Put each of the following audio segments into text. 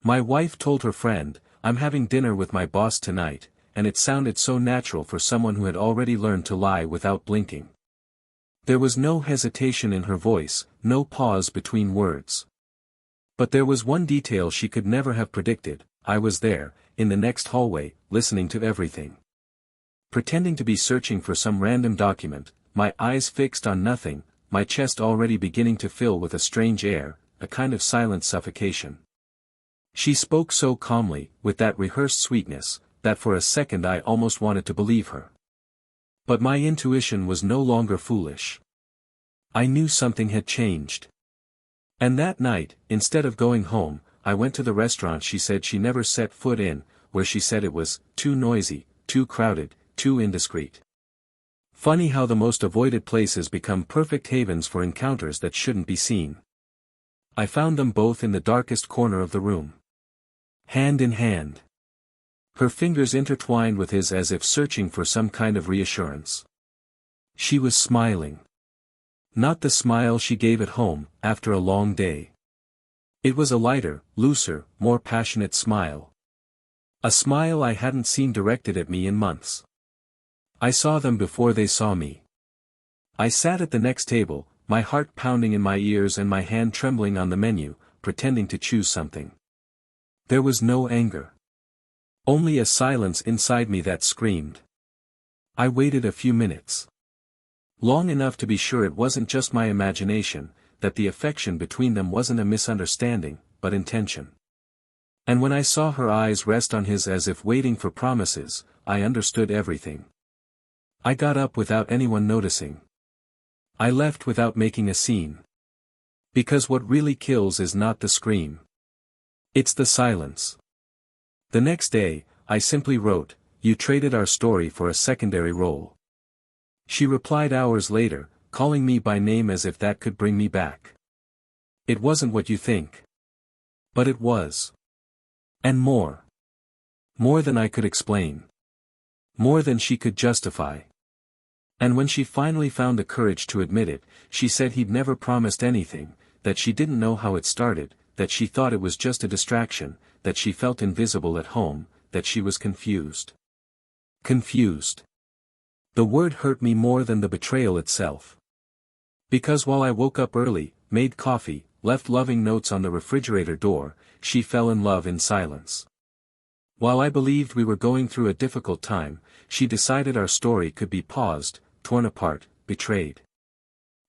My wife told her friend, "I'm having dinner with my boss tonight," and it sounded so natural for someone who had already learned to lie without blinking. There was no hesitation in her voice, no pause between words. But there was one detail she could never have predicted: I was there, in the next hallway, listening to everything. Pretending to be searching for some random document, my eyes fixed on nothing, my chest already beginning to fill with a strange air, a kind of silent suffocation. She spoke so calmly, with that rehearsed sweetness, that for a second I almost wanted to believe her. But my intuition was no longer foolish. I knew something had changed. And that night, instead of going home, I went to the restaurant she said she never set foot in, where she said it was too noisy, too crowded, too indiscreet. Funny how the most avoided places become perfect havens for encounters that shouldn't be seen. I found them both in the darkest corner of the room. Hand in hand. Her fingers intertwined with his as if searching for some kind of reassurance. She was smiling. Not the smile she gave at home, after a long day. It was a lighter, looser, more passionate smile. A smile I hadn't seen directed at me in months. I saw them before they saw me. I sat at the next table, my heart pounding in my ears and my hand trembling on the menu, pretending to choose something. There was no anger. Only a silence inside me that screamed. I waited a few minutes. Long enough to be sure it wasn't just my imagination, that the affection between them wasn't a misunderstanding, but intention. And when I saw her eyes rest on his as if waiting for promises, I understood everything. I got up without anyone noticing. I left without making a scene. Because what really kills is not the scream. It's the silence. The next day, I simply wrote, "You traded our story for a secondary role." She replied hours later, calling me by name as if that could bring me back. "It wasn't what you think." But it was. And more. More than I could explain. More than she could justify. And when she finally found the courage to admit it, she said he'd never promised anything, that she didn't know how it started, that she thought it was just a distraction, that she felt invisible at home, that she was confused. Confused. The word hurt me more than the betrayal itself. Because while I woke up early, made coffee, left loving notes on the refrigerator door, she fell in love in silence. While I believed we were going through a difficult time, she decided our story could be paused, torn apart, betrayed.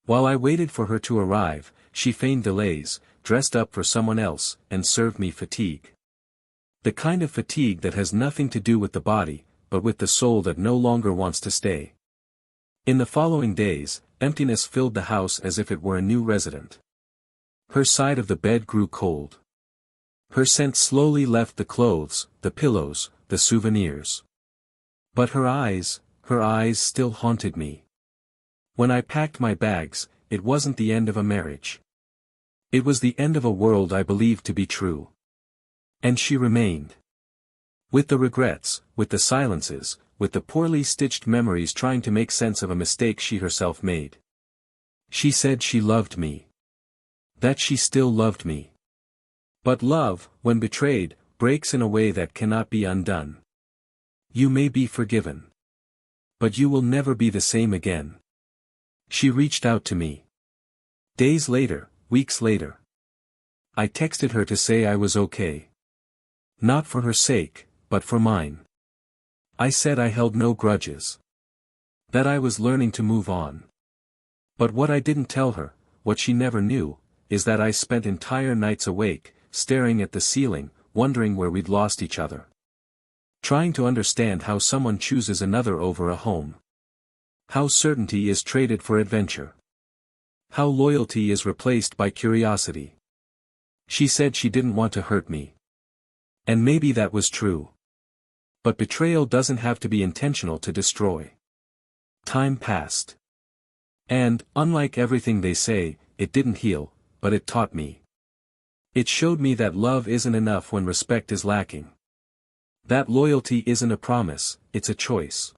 While I waited for her to arrive, she feigned delays, dressed up for someone else, and served me fatigue. The kind of fatigue that has nothing to do with the body, but with the soul that no longer wants to stay. In the following days, emptiness filled the house as if it were a new resident. Her side of the bed grew cold. Her scent slowly left the clothes, the pillows, the souvenirs. But her eyes still haunted me. When I packed my bags, it wasn't the end of a marriage. It was the end of a world I believed to be true. And she remained. With the regrets, with the silences, with the poorly stitched memories trying to make sense of a mistake she herself made. She said she loved me. That she still loved me. But love, when betrayed, breaks in a way that cannot be undone. You may be forgiven. But you will never be the same again. She reached out to me. Days later, weeks later. I texted her to say I was okay. Not for her sake, but for mine. I said I held no grudges. That I was learning to move on. But what I didn't tell her, what she never knew, is that I spent entire nights awake, staring at the ceiling, wondering where we'd lost each other. Trying to understand how someone chooses another over a home. How certainty is traded for adventure. How loyalty is replaced by curiosity. She said she didn't want to hurt me. And maybe that was true. But betrayal doesn't have to be intentional to destroy. Time passed. And, unlike everything they say, it didn't heal, but it taught me. It showed me that love isn't enough when respect is lacking. That loyalty isn't a promise, it's a choice.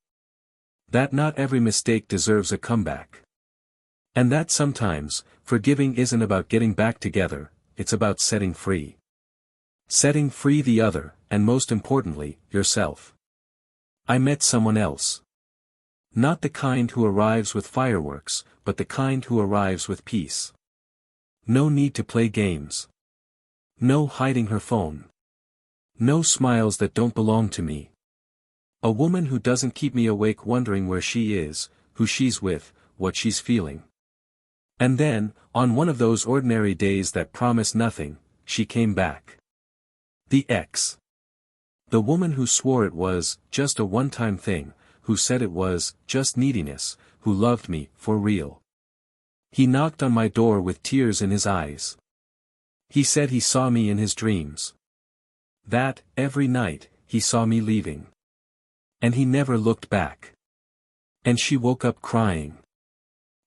That not every mistake deserves a comeback. And that sometimes, forgiving isn't about getting back together, it's about setting free. Setting free the other, and most importantly, yourself. I met someone else. Not the kind who arrives with fireworks, but the kind who arrives with peace. No need to play games. No hiding her phone. No smiles that don't belong to me. A woman who doesn't keep me awake wondering where she is, who she's with, what she's feeling. And then, on one of those ordinary days that promise nothing, she came back. The ex. The woman who swore it was just a one-time thing, who said it was just neediness, who loved me for real. He knocked on my door with tears in his eyes. He said he saw me in his dreams. That, every night, he saw me leaving. And he never looked back. And she woke up crying.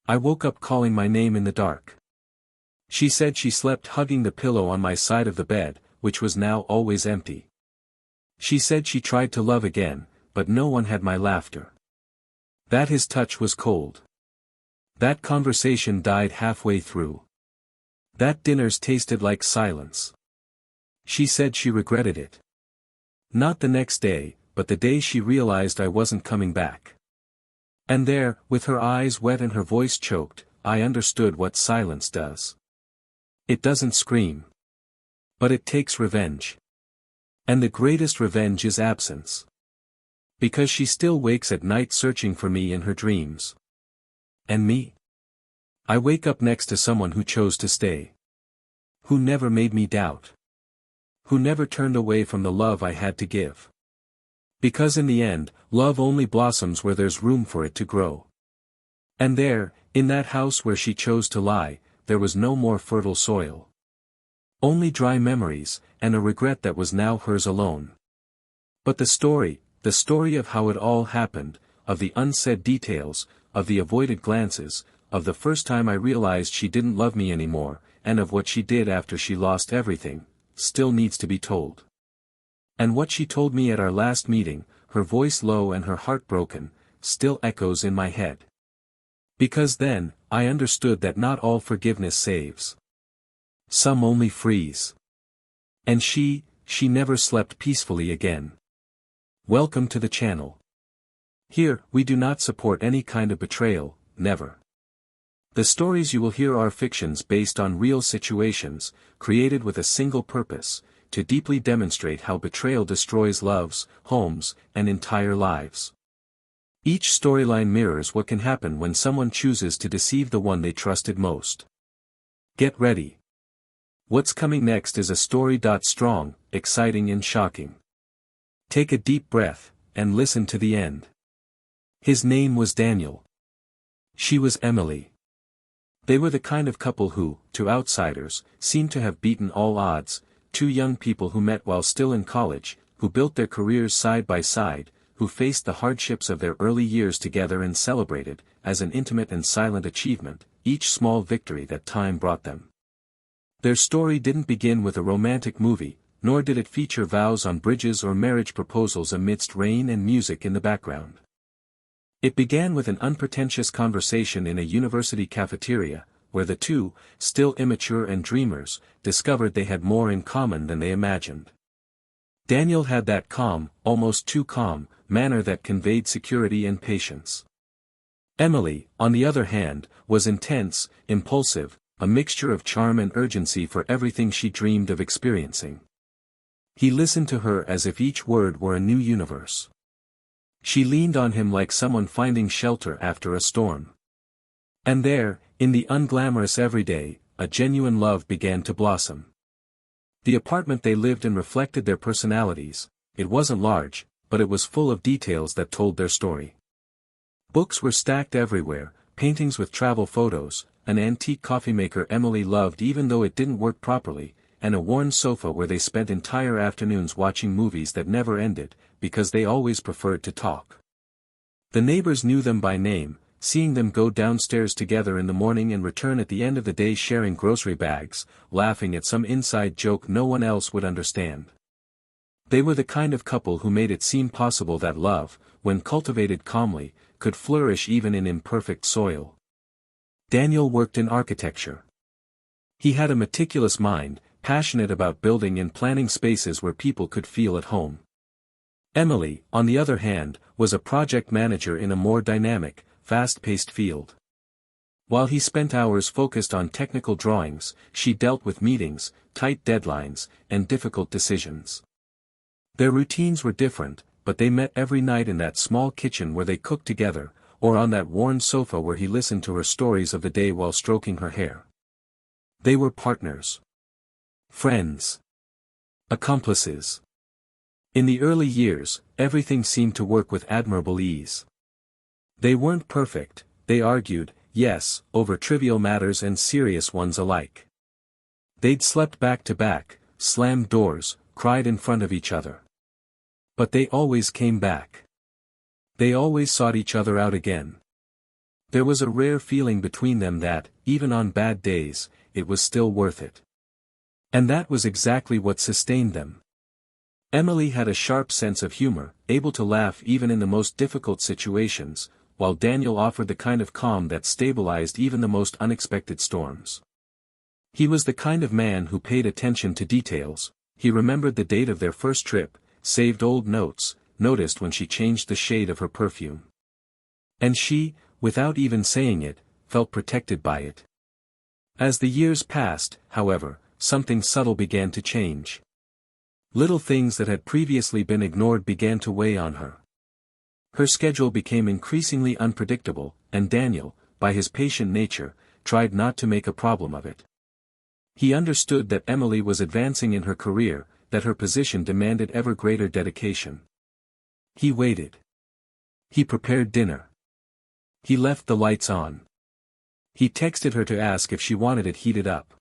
I woke up calling my name in the dark. She said she slept hugging the pillow on my side of the bed, which was now always empty. She said she tried to love again, but no one had my laughter. That his touch was cold. That conversation died halfway through. That dinners tasted like silence. She said she regretted it. Not the next day, but the day she realized I wasn't coming back. And there, with her eyes wet and her voice choked, I understood what silence does. It doesn't scream. But it takes revenge. And the greatest revenge is absence. Because she still wakes at night searching for me in her dreams. And me? I wake up next to someone who chose to stay. Who never made me doubt. Who never turned away from the love I had to give. Because in the end, love only blossoms where there's room for it to grow. And there, in that house where she chose to lie, there was no more fertile soil. Only dry memories, and a regret that was now hers alone. But the story of how it all happened, of the unsaid details, of the avoided glances, of the first time I realized she didn't love me anymore, and of what she did after she lost everything, still needs to be told. And what she told me at our last meeting, her voice low and her heart broken, still echoes in my head. Because then, I understood that not all forgiveness saves. Some only freeze. And she never slept peacefully again. Welcome to the channel. Here, we do not support any kind of betrayal, never. The stories you will hear are fictions based on real situations, created with a single purpose, to deeply demonstrate how betrayal destroys loves, homes, and entire lives. Each storyline mirrors what can happen when someone chooses to deceive the one they trusted most. Get ready. What's coming next is a story strong, exciting and shocking. Take a deep breath, and listen to the end. His name was Daniel. She was Emily. They were the kind of couple who, to outsiders, seemed to have beaten all odds, two young people who met while still in college, who built their careers side by side, who faced the hardships of their early years together and celebrated, as an intimate and silent achievement, each small victory that time brought them. Their story didn't begin with a romantic movie, nor did it feature vows on bridges or marriage proposals amidst rain and music in the background. It began with an unpretentious conversation in a university cafeteria, where the two, still immature and dreamers, discovered they had more in common than they imagined. Daniel had that calm, almost too calm, manner that conveyed security and patience. Emily, on the other hand, was intense, impulsive, a mixture of charm and urgency for everything she dreamed of experiencing. He listened to her as if each word were a new universe. She leaned on him like someone finding shelter after a storm. And there, in the unglamorous everyday, a genuine love began to blossom. The apartment they lived in reflected their personalities. It wasn't large, but it was full of details that told their story. Books were stacked everywhere, paintings with travel photos, an antique coffee maker Emily loved even though it didn't work properly, and a worn sofa where they spent entire afternoons watching movies that never ended, because they always preferred to talk. The neighbors knew them by name, seeing them go downstairs together in the morning and return at the end of the day sharing grocery bags, laughing at some inside joke no one else would understand. They were the kind of couple who made it seem possible that love, when cultivated calmly, could flourish even in imperfect soil. Daniel worked in architecture. He had a meticulous mind, passionate about building and planning spaces where people could feel at home. Emily, on the other hand, was a project manager in a more dynamic, fast-paced field. While he spent hours focused on technical drawings, she dealt with meetings, tight deadlines, and difficult decisions. Their routines were different, but they met every night in that small kitchen where they cooked together, or on that worn sofa where he listened to her stories of the day while stroking her hair. They were partners. Friends. Accomplices. In the early years, everything seemed to work with admirable ease. They weren't perfect, they argued, yes, over trivial matters and serious ones alike. They'd slept back to back, slammed doors, cried in front of each other. But they always came back. They always sought each other out again. There was a rare feeling between them that, even on bad days, it was still worth it. And that was exactly what sustained them. Emily had a sharp sense of humor, able to laugh even in the most difficult situations, while Daniel offered the kind of calm that stabilized even the most unexpected storms. He was the kind of man who paid attention to details. He remembered the date of their first trip, saved old notes, noticed when she changed the shade of her perfume. And she, without even saying it, felt protected by it. As the years passed, however, something subtle began to change. Little things that had previously been ignored began to weigh on her. Her schedule became increasingly unpredictable, and Daniel, by his patient nature, tried not to make a problem of it. He understood that Emily was advancing in her career, that her position demanded ever greater dedication. He waited. He prepared dinner. He left the lights on. He texted her to ask if she wanted it heated up.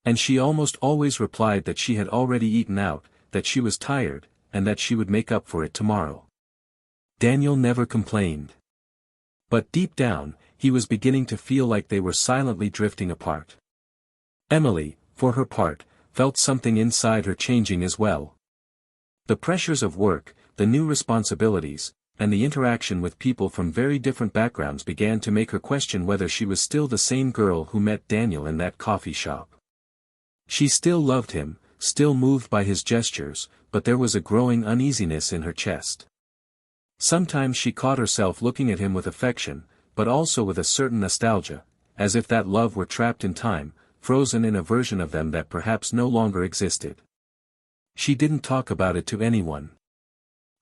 And she almost always replied that she had already eaten out, that she was tired, and that she would make up for it tomorrow. Daniel never complained. But deep down, he was beginning to feel like they were silently drifting apart. Emily, for her part, felt something inside her changing as well. The pressures of work, the new responsibilities, and the interaction with people from very different backgrounds began to make her question whether she was still the same girl who met Daniel in that coffee shop. She still loved him, still moved by his gestures, but there was a growing uneasiness in her chest. Sometimes she caught herself looking at him with affection, but also with a certain nostalgia, as if that love were trapped in time, frozen in a version of them that perhaps no longer existed. She didn't talk about it to anyone.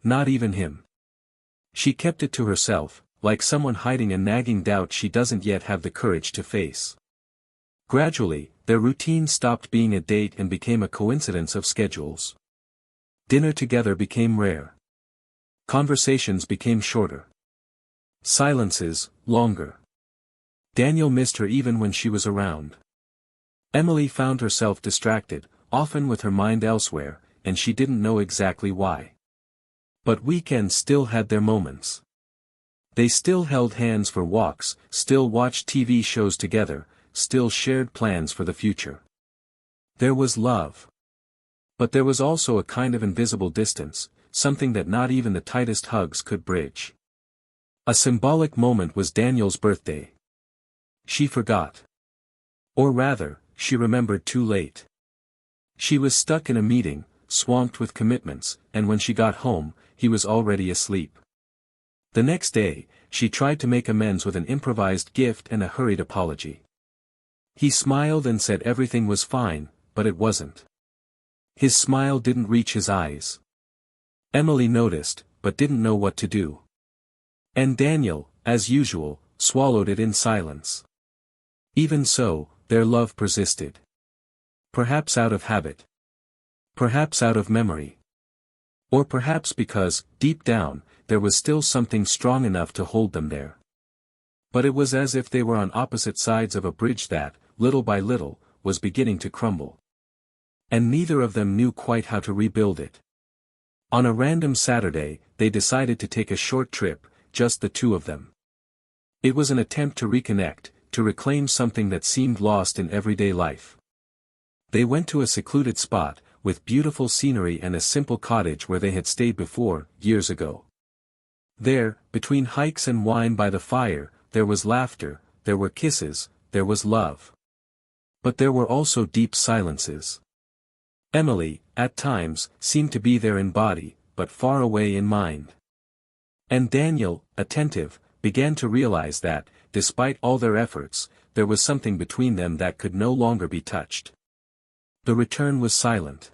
Not even him. She kept it to herself, like someone hiding a nagging doubt she doesn't yet have the courage to face. Gradually, their routine stopped being a date and became a coincidence of schedules. Dinner together became rare. Conversations became shorter. Silences, longer. Daniel missed her even when she was around. Emily found herself distracted, often with her mind elsewhere, and she didn't know exactly why. But weekends still had their moments. They still held hands for walks, still watched TV shows together, still shared plans for the future. There was love. But there was also a kind of invisible distance, something that not even the tightest hugs could bridge. A symbolic moment was Daniel's birthday. She forgot. Or rather, she remembered too late. She was stuck in a meeting, swamped with commitments, and when she got home, he was already asleep. The next day, she tried to make amends with an improvised gift and a hurried apology. He smiled and said everything was fine, but it wasn't. His smile didn't reach his eyes. Emily noticed, but didn't know what to do. And Daniel, as usual, swallowed it in silence. Even so, their love persisted. Perhaps out of habit. Perhaps out of memory. Or perhaps because, deep down, there was still something strong enough to hold them there. But it was as if they were on opposite sides of a bridge that, little by little, was beginning to crumble. And neither of them knew quite how to rebuild it. On a random Saturday, they decided to take a short trip, just the two of them. It was an attempt to reconnect, to reclaim something that seemed lost in everyday life. They went to a secluded spot, with beautiful scenery and a simple cottage where they had stayed before, years ago. There, between hikes and wine by the fire, there was laughter, there were kisses, there was love. But there were also deep silences. Emily, at times, seemed to be there in body, but far away in mind. And Daniel, attentive, began to realize that, despite all their efforts, there was something between them that could no longer be touched. The return was silent.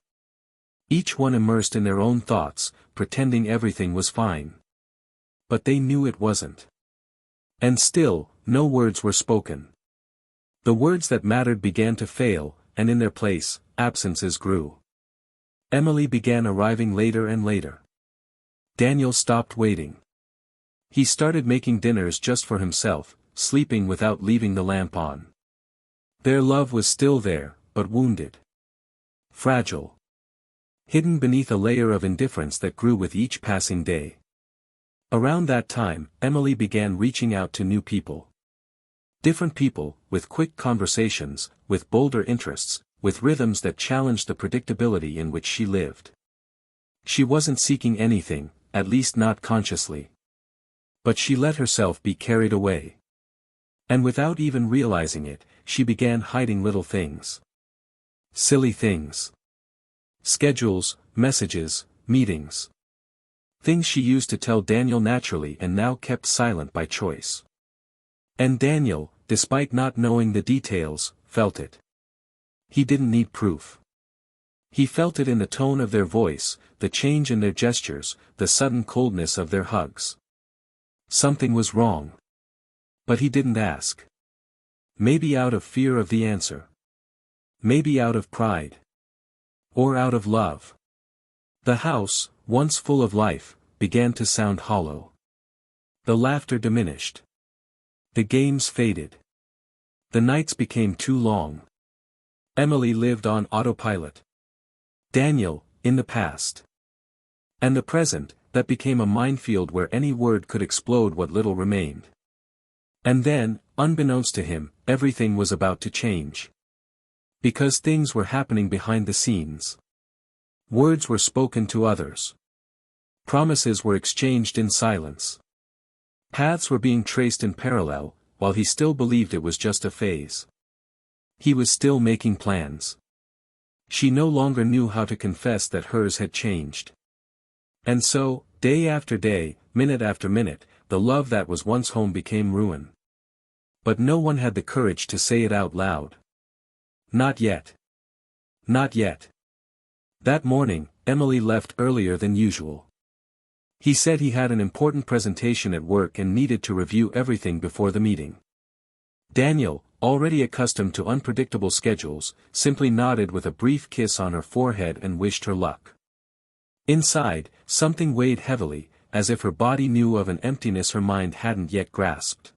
Each one immersed in their own thoughts, pretending everything was fine. But they knew it wasn't. And still, no words were spoken. The words that mattered began to fail, and in their place, absences grew. Emily began arriving later and later. Daniel stopped waiting. He started making dinners just for himself, sleeping without leaving the lamp on. Their love was still there, but wounded. Fragile. Hidden beneath a layer of indifference that grew with each passing day. Around that time, Emily began reaching out to new people. Different people, with quick conversations, with bolder interests, with rhythms that challenged the predictability in which she lived. She wasn't seeking anything, at least not consciously. But she let herself be carried away. And without even realizing it, she began hiding little things. Silly things. Schedules, messages, meetings. Things she used to tell Daniel naturally and now kept silent by choice. And Daniel, despite not knowing the details, felt it. He didn't need proof. He felt it in the tone of their voice, the change in their gestures, the sudden coldness of their hugs. Something was wrong. But he didn't ask. Maybe out of fear of the answer. Maybe out of pride. Or out of love. The house, once full of life, began to sound hollow. The laughter diminished. The games faded. The nights became too long. Emily lived on autopilot. Daniel, in the past. And the present, that became a minefield where any word could explode what little remained. And then, unbeknownst to him, everything was about to change. Because things were happening behind the scenes. Words were spoken to others. Promises were exchanged in silence. Paths were being traced in parallel, while he still believed it was just a phase. He was still making plans. She no longer knew how to confess that hers had changed. And so, day after day, minute after minute, the love that was once home became ruin. But no one had the courage to say it out loud. Not yet. Not yet. That morning, Emily left earlier than usual. He said he had an important presentation at work and needed to review everything before the meeting. Daniel, already accustomed to unpredictable schedules, simply nodded with a brief kiss on her forehead and wished her luck. Inside, something weighed heavily, as if her body knew of an emptiness her mind hadn't yet grasped.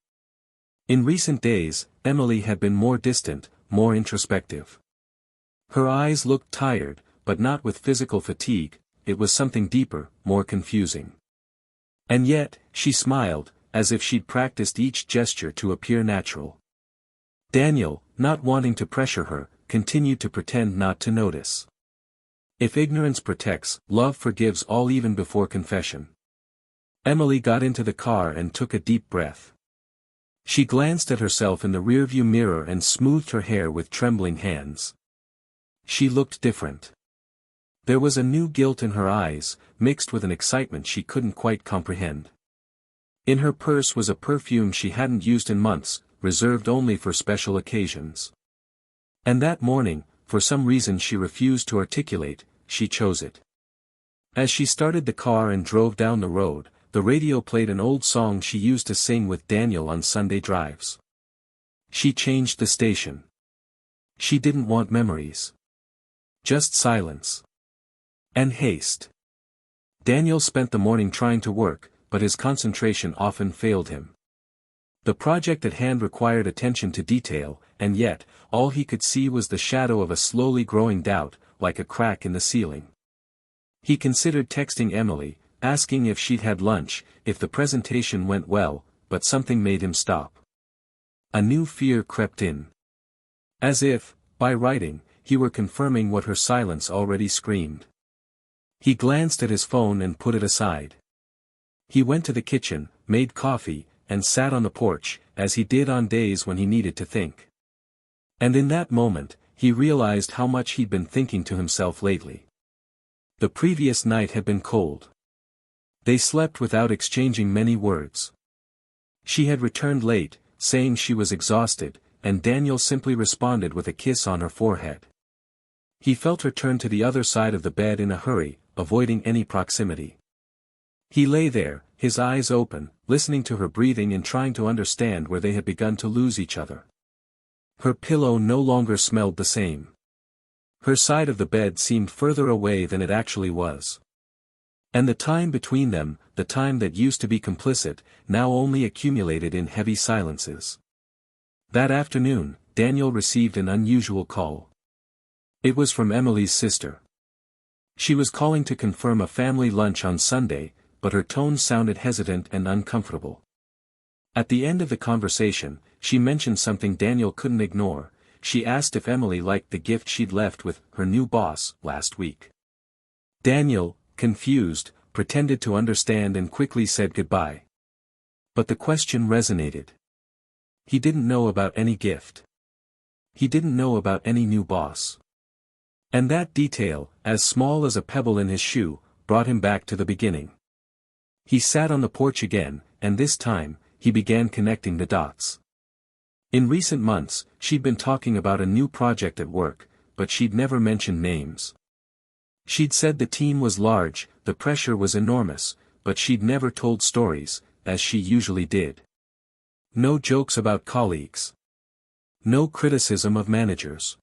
In recent days, Emily had been more distant, more introspective. Her eyes looked tired, but not with physical fatigue, it was something deeper, more confusing. And yet, she smiled, as if she'd practiced each gesture to appear natural. Daniel, not wanting to pressure her, continued to pretend not to notice. If ignorance protects, love forgives all even before confession. Emily got into the car and took a deep breath. She glanced at herself in the rearview mirror and smoothed her hair with trembling hands. She looked different. There was a new guilt in her eyes, mixed with an excitement she couldn't quite comprehend. In her purse was a perfume she hadn't used in months, reserved only for special occasions. And that morning, for some reason she refused to articulate, she chose it. As she started the car and drove down the road, the radio played an old song she used to sing with Daniel on Sunday drives. She changed the station. She didn't want memories. Just silence. And haste. Daniel spent the morning trying to work, but his concentration often failed him. The project at hand required attention to detail, and yet, all he could see was the shadow of a slowly growing doubt, like a crack in the ceiling. He considered texting Emily, asking if she'd had lunch, if the presentation went well, but something made him stop. A new fear crept in. As if, by writing, he were confirming what her silence already screamed. He glanced at his phone and put it aside. He went to the kitchen, made coffee, and sat on the porch, as he did on days when he needed to think. And in that moment, he realized how much he'd been thinking to himself lately. The previous night had been cold. They slept without exchanging many words. She had returned late, saying she was exhausted, and Daniel simply responded with a kiss on her forehead. He felt her turn to the other side of the bed in a hurry, avoiding any proximity. He lay there, his eyes open, listening to her breathing and trying to understand where they had begun to lose each other. Her pillow no longer smelled the same. Her side of the bed seemed further away than it actually was. And the time between them, the time that used to be complicit, now only accumulated in heavy silences. That afternoon, Daniel received an unusual call. It was from Emily's sister. She was calling to confirm a family lunch on Sunday, but her tone sounded hesitant and uncomfortable. At the end of the conversation, she mentioned something Daniel couldn't ignore. She asked if Emily liked the gift she'd left with her new boss last week. Daniel, confused, pretended to understand and quickly said goodbye. But the question resonated. He didn't know about any gift. He didn't know about any new boss. And that detail, as small as a pebble in his shoe, brought him back to the beginning. He sat on the porch again, and this time, he began connecting the dots. In recent months, she'd been talking about a new project at work, but she'd never mentioned names. She'd said the team was large, the pressure was enormous, but she'd never told stories, as she usually did. No jokes about colleagues. No criticism of managers.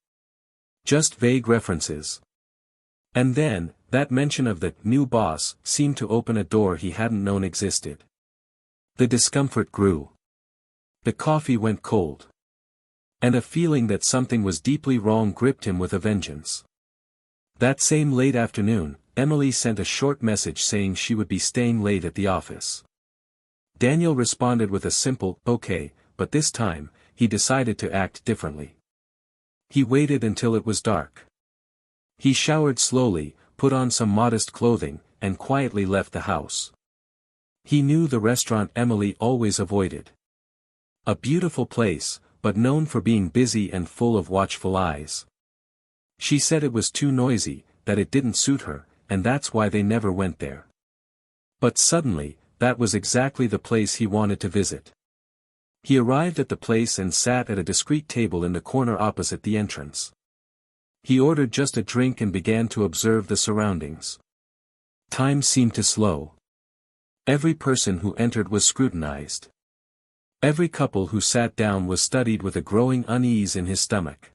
Just vague references. And then, that mention of the new boss seemed to open a door he hadn't known existed. The discomfort grew. The coffee went cold. And a feeling that something was deeply wrong gripped him with a vengeance. That same late afternoon, Emily sent a short message saying she would be staying late at the office. Daniel responded with a simple, "Okay," but this time, he decided to act differently. He waited until it was dark. He showered slowly, put on some modest clothing, and quietly left the house. He knew the restaurant Emily always avoided. A beautiful place, but known for being busy and full of watchful eyes. She said it was too noisy, that it didn't suit her, and that's why they never went there. But suddenly, that was exactly the place he wanted to visit. He arrived at the place and sat at a discreet table in the corner opposite the entrance. He ordered just a drink and began to observe the surroundings. Time seemed to slow. Every person who entered was scrutinized. Every couple who sat down was studied with a growing unease in his stomach.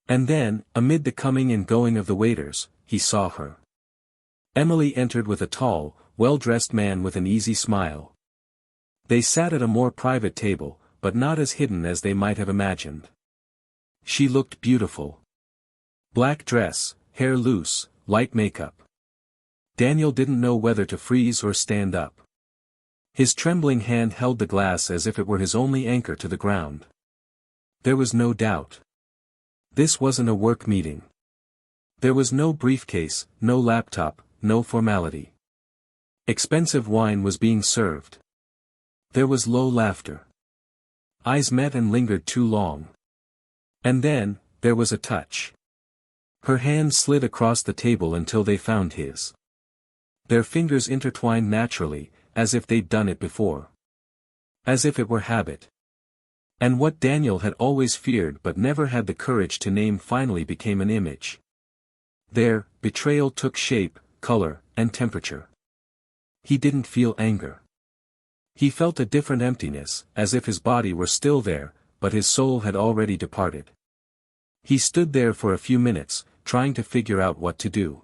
And then, amid the coming and going of the waiters, he saw her. Emily entered with a tall, well-dressed man with an easy smile. They sat at a more private table, but not as hidden as they might have imagined. She looked beautiful. Black dress, hair loose, light makeup. Daniel didn't know whether to freeze or stand up. His trembling hand held the glass as if it were his only anchor to the ground. There was no doubt. This wasn't a work meeting. There was no briefcase, no laptop, no formality. Expensive wine was being served. There was low laughter. Eyes met and lingered too long. And then, there was a touch. Her hand slid across the table until they found his. Their fingers intertwined naturally, as if they'd done it before. As if it were habit. And what Daniel had always feared but never had the courage to name finally became an image. There, betrayal took shape, color, and temperature. He didn't feel anger. He felt a different emptiness, as if his body were still there, but his soul had already departed. He stood there for a few minutes, trying to figure out what to do.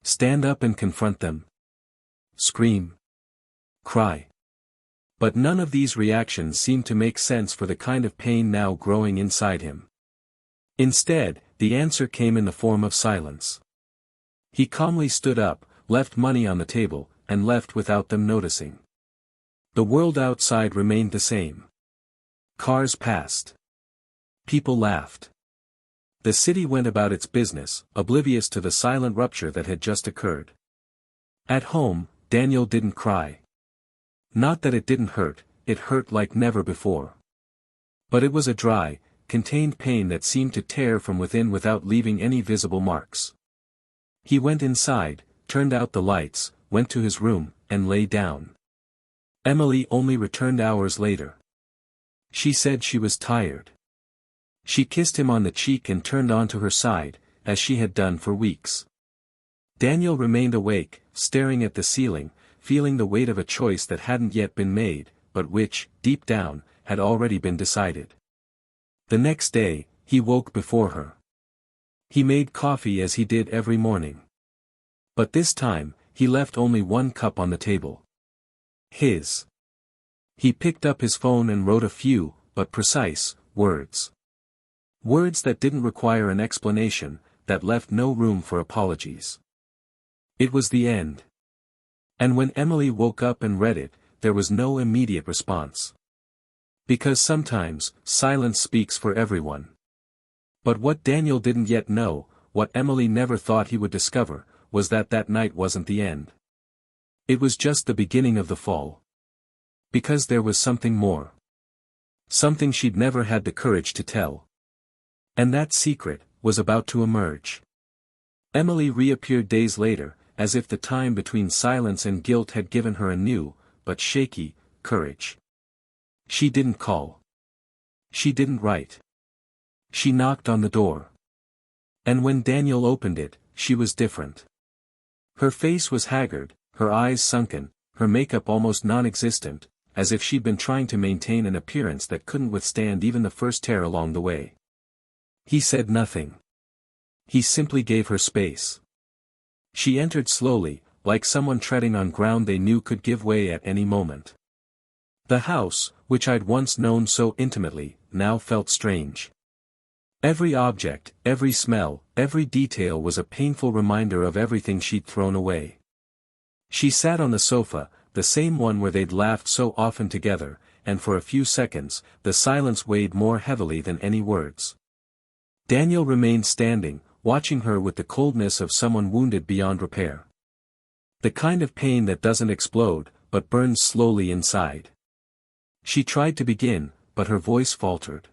Stand up and confront them. Scream. Cry. But none of these reactions seemed to make sense for the kind of pain now growing inside him. Instead, the answer came in the form of silence. He calmly stood up, left money on the table, and left without them noticing. The world outside remained the same. Cars passed. People laughed. The city went about its business, oblivious to the silent rupture that had just occurred. At home, Daniel didn't cry. Not that it didn't hurt, it hurt like never before. But it was a dry, contained pain that seemed to tear from within without leaving any visible marks. He went inside, turned out the lights, went to his room, and lay down. Emily only returned hours later. She said she was tired. She kissed him on the cheek and turned onto her side, as she had done for weeks. Daniel remained awake, staring at the ceiling, feeling the weight of a choice that hadn't yet been made, but which, deep down, had already been decided. The next day, he woke before her. He made coffee as he did every morning. But this time, he left only one cup on the table. His. He picked up his phone and wrote a few, but precise, words. Words that didn't require an explanation, that left no room for apologies. It was the end. And when Emily woke up and read it, there was no immediate response. Because sometimes, silence speaks for everyone. But what Daniel didn't yet know, what Emily never thought he would discover, was that that night wasn't the end. It was just the beginning of the fall. Because there was something more. Something she'd never had the courage to tell. And that secret was about to emerge. Emily reappeared days later, as if the time between silence and guilt had given her a new, but shaky, courage. She didn't call. She didn't write. She knocked on the door. And when Daniel opened it, she was different. Her face was haggard, her eyes sunken, her makeup almost non-existent, as if she'd been trying to maintain an appearance that couldn't withstand even the first tear along the way. He said nothing. He simply gave her space. She entered slowly, like someone treading on ground they knew could give way at any moment. The house, which I'd once known so intimately, now felt strange. Every object, every smell, every detail was a painful reminder of everything she'd thrown away. She sat on the sofa, the same one where they'd laughed so often together, and for a few seconds, the silence weighed more heavily than any words. Daniel remained standing, watching her with the coldness of someone wounded beyond repair. The kind of pain that doesn't explode, but burns slowly inside. She tried to begin, but her voice faltered.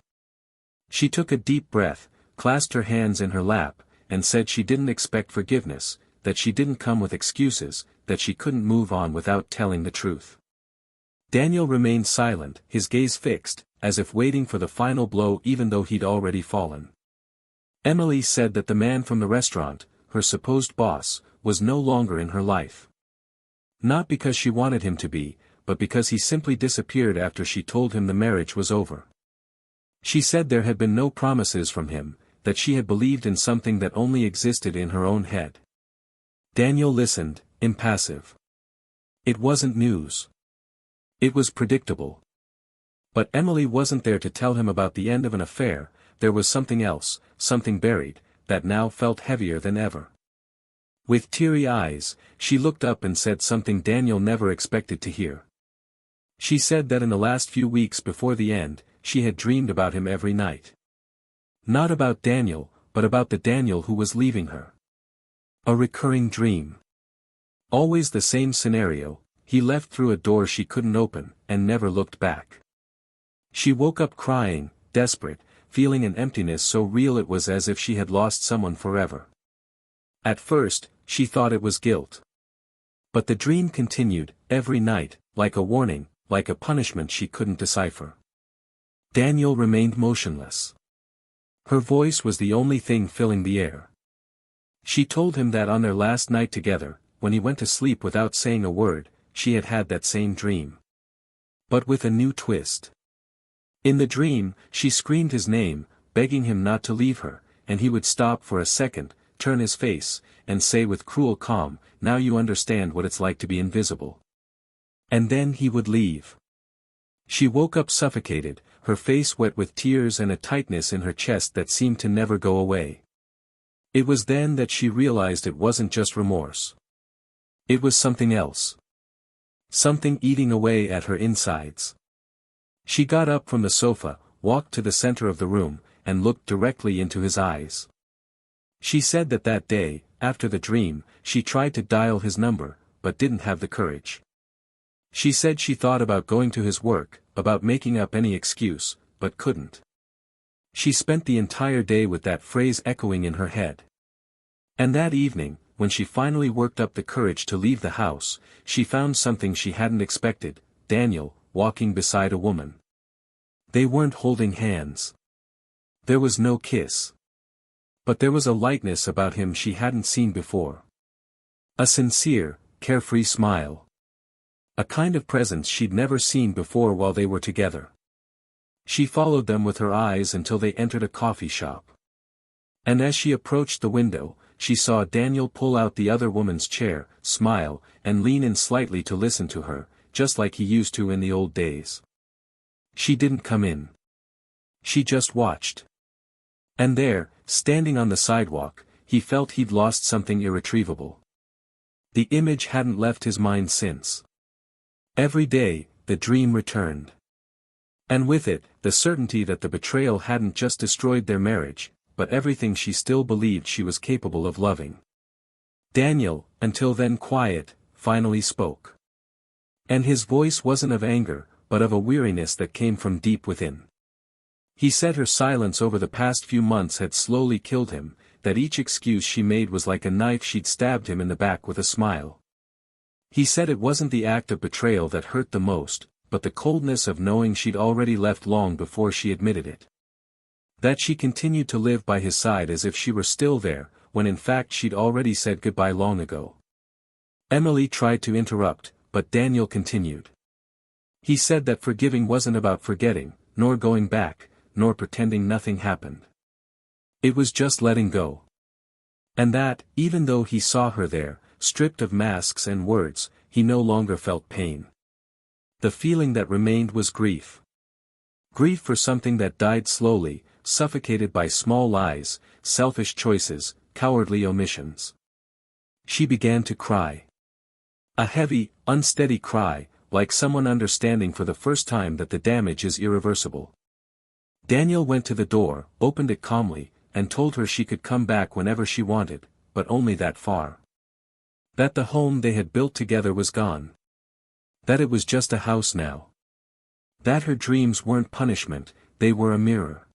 She took a deep breath, clasped her hands in her lap, and said she didn't expect forgiveness, that she didn't come with excuses, that she couldn't move on without telling the truth. Daniel remained silent, his gaze fixed, as if waiting for the final blow even though he'd already fallen. Emily said that the man from the restaurant, her supposed boss, was no longer in her life. Not because she wanted him to be, but because he simply disappeared after she told him the marriage was over. She said there had been no promises from him, that she had believed in something that only existed in her own head. Daniel listened, impassive. It wasn't news. It was predictable. But Emily wasn't there to tell him about the end of an affair. There was something else, something buried, that now felt heavier than ever. With teary eyes, she looked up and said something Daniel never expected to hear. She said that in the last few weeks before the end, she had dreamed about him every night. Not about Daniel, but about the Daniel who was leaving her. A recurring dream. Always the same scenario, he left through a door she couldn't open, and never looked back. She woke up crying, desperate, feeling an emptiness so real it was as if she had lost someone forever. At first, she thought it was guilt. But the dream continued, every night, like a warning, like a punishment she couldn't decipher. Daniel remained motionless. Her voice was the only thing filling the air. She told him that on their last night together, when he went to sleep without saying a word, she had had that same dream. But with a new twist. In the dream, she screamed his name, begging him not to leave her, and he would stop for a second, turn his face, and say with cruel calm, "Now you understand what it's like to be invisible." And then he would leave. She woke up suffocated, her face wet with tears and a tightness in her chest that seemed to never go away. It was then that she realized it wasn't just remorse. It was something else. Something eating away at her insides. She got up from the sofa, walked to the center of the room, and looked directly into his eyes. She said that that day, after the dream, she tried to dial his number, but didn't have the courage. She said she thought about going to his work, about making up any excuse, but couldn't. She spent the entire day with that phrase echoing in her head. And that evening, when she finally worked up the courage to leave the house, she found something she hadn't expected: Daniel, walking beside a woman. They weren't holding hands. There was no kiss. But there was a lightness about him she hadn't seen before. A sincere, carefree smile. A kind of presence she'd never seen before while they were together. She followed them with her eyes until they entered a coffee shop. And as she approached the window, she saw Daniel pull out the other woman's chair, smile, and lean in slightly to listen to her, just like he used to in the old days. She didn't come in. She just watched. And there, standing on the sidewalk, he felt he'd lost something irretrievable. The image hadn't left his mind since. Every day, the dream returned. And with it, the certainty that the betrayal hadn't just destroyed their marriage, but everything she still believed she was capable of loving. Daniel, until then quiet, finally spoke. And his voice wasn't of anger, but of a weariness that came from deep within. He said her silence over the past few months had slowly killed him, that each excuse she made was like a knife she'd stabbed him in the back with a smile. He said it wasn't the act of betrayal that hurt the most, but the coldness of knowing she'd already left long before she admitted it. That she continued to live by his side as if she were still there, when in fact she'd already said goodbye long ago. Emily tried to interrupt, but Daniel continued. He said that forgiving wasn't about forgetting, nor going back, nor pretending nothing happened. It was just letting go. And that, even though he saw her there, stripped of masks and words, he no longer felt pain. The feeling that remained was grief. Grief for something that died slowly, suffocated by small lies, selfish choices, cowardly omissions. She began to cry. A heavy, unsteady cry, like someone understanding for the first time that the damage is irreversible. Daniel went to the door, opened it calmly, and told her she could come back whenever she wanted, but only that far. That the home they had built together was gone. That it was just a house now. That her dreams weren't punishment, they were a mirror.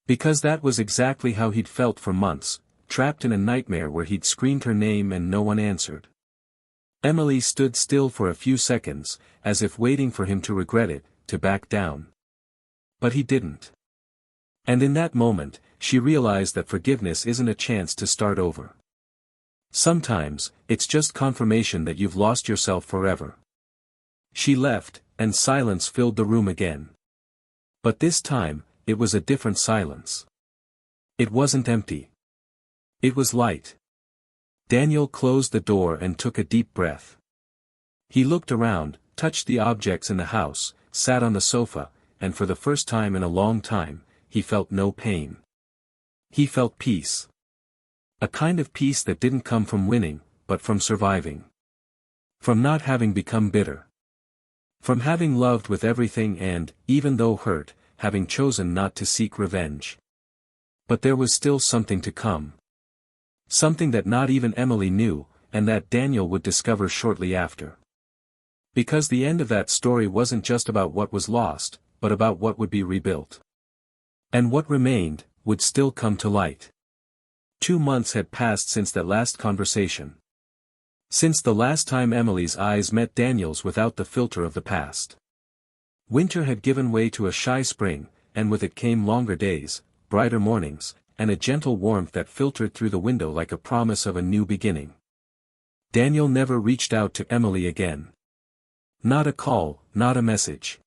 Because that was exactly how he'd felt for months, trapped in a nightmare where he'd screamed her name and no one answered. Emily stood still for a few seconds, as if waiting for him to regret it, to back down. But he didn't. And in that moment, she realized that forgiveness isn't a chance to start over. Sometimes, it's just confirmation that you've lost yourself forever. She left, and silence filled the room again. But this time, it was a different silence. It wasn't empty. It was light. Daniel closed the door and took a deep breath. He looked around, touched the objects in the house, sat on the sofa, and for the first time in a long time, he felt no pain. He felt peace. A kind of peace that didn't come from winning, but from surviving. From not having become bitter. From having loved with everything and, even though hurt, having chosen not to seek revenge. But there was still something to come. Something that not even Emily knew, and that Daniel would discover shortly after. Because the end of that story wasn't just about what was lost, but about what would be rebuilt. And what remained, would still come to light. 2 months had passed since that last conversation. Since the last time Emily's eyes met Daniel's without the filter of the past. Winter had given way to a shy spring, and with it came longer days, brighter mornings, and a gentle warmth that filtered through the window like a promise of a new beginning. Daniel never reached out to Emily again. Not a call, not a message.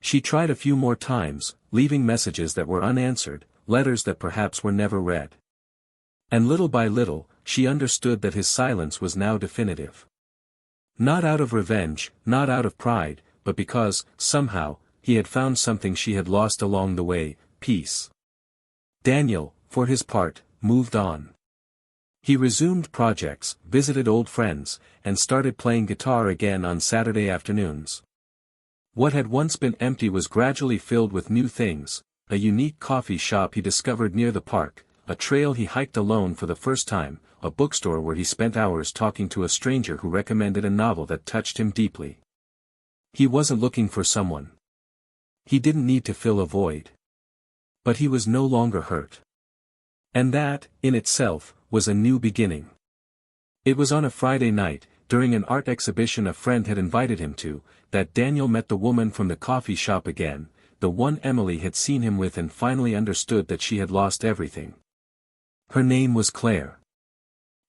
She tried a few more times, leaving messages that were unanswered, letters that perhaps were never read. And little by little, she understood that his silence was now definitive. Not out of revenge, not out of pride, but because, somehow, he had found something she had lost along the way: peace. Daniel, for his part, moved on. He resumed projects, visited old friends, and started playing guitar again on Saturday afternoons. What had once been empty was gradually filled with new things: a unique coffee shop he discovered near the park, a trail he hiked alone for the first time, a bookstore where he spent hours talking to a stranger who recommended a novel that touched him deeply. He wasn't looking for someone. He didn't need to fill a void. But he was no longer hurt. And that, in itself, was a new beginning. It was on a Friday night, during an art exhibition a friend had invited him to, that Daniel met the woman from the coffee shop again, the one Emily had seen him with, and finally understood that she had lost everything. Her name was Claire.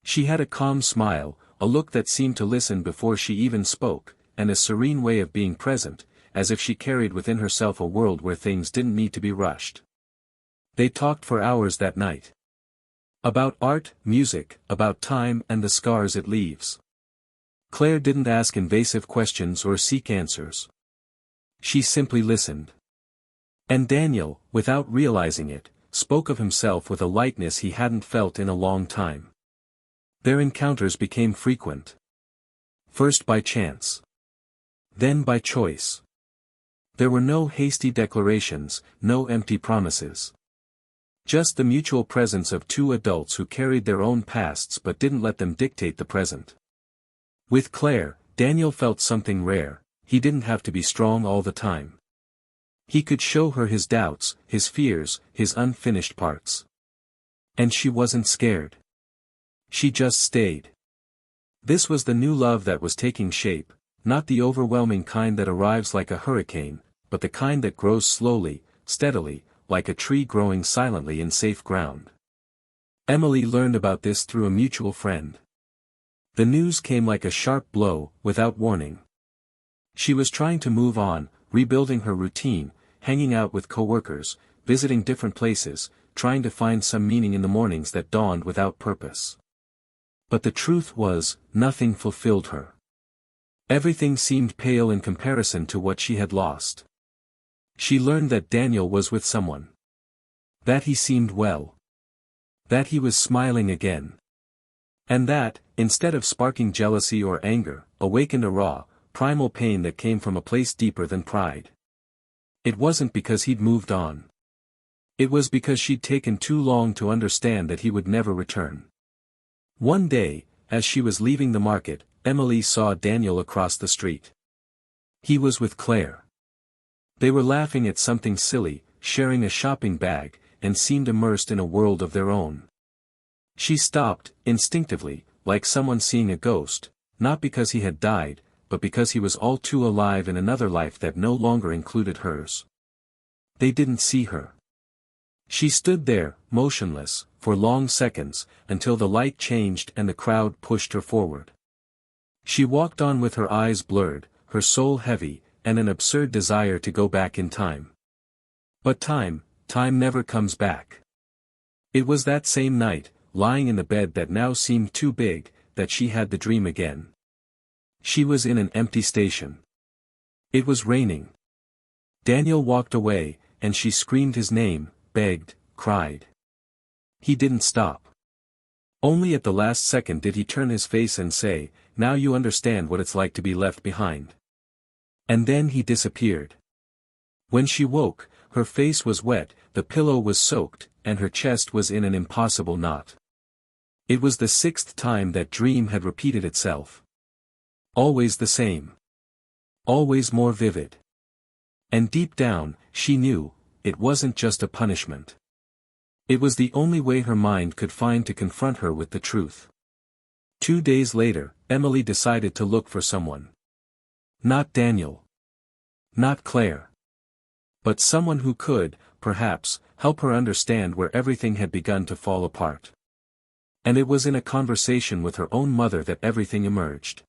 She had a calm smile, a look that seemed to listen before she even spoke, and a serene way of being present, as if she carried within herself a world where things didn't need to be rushed. They talked for hours that night. About art, music, about time and the scars it leaves. Claire didn't ask invasive questions or seek answers. She simply listened. And Daniel, without realizing it, spoke of himself with a lightness he hadn't felt in a long time. Their encounters became frequent. First by chance. Then by choice. There were no hasty declarations, no empty promises. Just the mutual presence of two adults who carried their own pasts but didn't let them dictate the present. With Claire, Daniel felt something rare. He didn't have to be strong all the time. He could show her his doubts, his fears, his unfinished parts. And she wasn't scared. She just stayed. This was the new love that was taking shape, not the overwhelming kind that arrives like a hurricane, but the kind that grows slowly, steadily, like a tree growing silently in safe ground. Emily learned about this through a mutual friend. The news came like a sharp blow, without warning. She was trying to move on, rebuilding her routine, hanging out with coworkers, visiting different places, trying to find some meaning in the mornings that dawned without purpose. But the truth was, nothing fulfilled her. Everything seemed pale in comparison to what she had lost. She learned that Daniel was with someone. That he seemed well. That he was smiling again. And that, instead of sparking jealousy or anger, awakened a raw, primal pain that came from a place deeper than pride. It wasn't because he'd moved on. It was because she'd taken too long to understand that he would never return. One day, as she was leaving the market, Emily saw Daniel across the street. He was with Claire. They were laughing at something silly, sharing a shopping bag, and seemed immersed in a world of their own. She stopped, instinctively, like someone seeing a ghost, not because he had died, but because he was all too alive in another life that no longer included hers. They didn't see her. She stood there, motionless, for long seconds, until the light changed and the crowd pushed her forward. She walked on with her eyes blurred, her soul heavy, and an absurd desire to go back in time. But time never comes back. It was that same night, lying in the bed that now seemed too big, that she had the dream again. She was in an empty station. It was raining. Daniel walked away, and she screamed his name, begged, cried. He didn't stop. Only at the last second did he turn his face and say, "Now you understand what it's like to be left behind." And then he disappeared. When she woke, her face was wet, the pillow was soaked, and her chest was in an impossible knot. It was the sixth time that dream had repeated itself. Always the same. Always more vivid. And deep down, she knew, it wasn't just a punishment. It was the only way her mind could find to confront her with the truth. 2 days later, Emily decided to look for someone. Not Daniel. Not Claire. But someone who could, perhaps, help her understand where everything had begun to fall apart. And it was in a conversation with her own mother that everything emerged.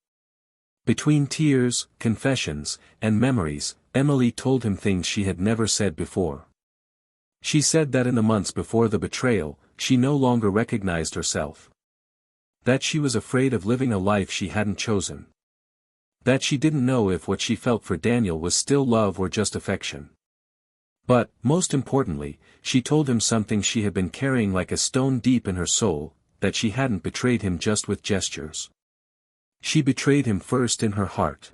Between tears, confessions, and memories, Emily told him things she had never said before. She said that in the months before the betrayal, she no longer recognized herself. That she was afraid of living a life she hadn't chosen. That she didn't know if what she felt for Daniel was still love or just affection. But, most importantly, she told him something she had been carrying like a stone deep in her soul, that she hadn't betrayed him just with gestures. She betrayed him first in her heart.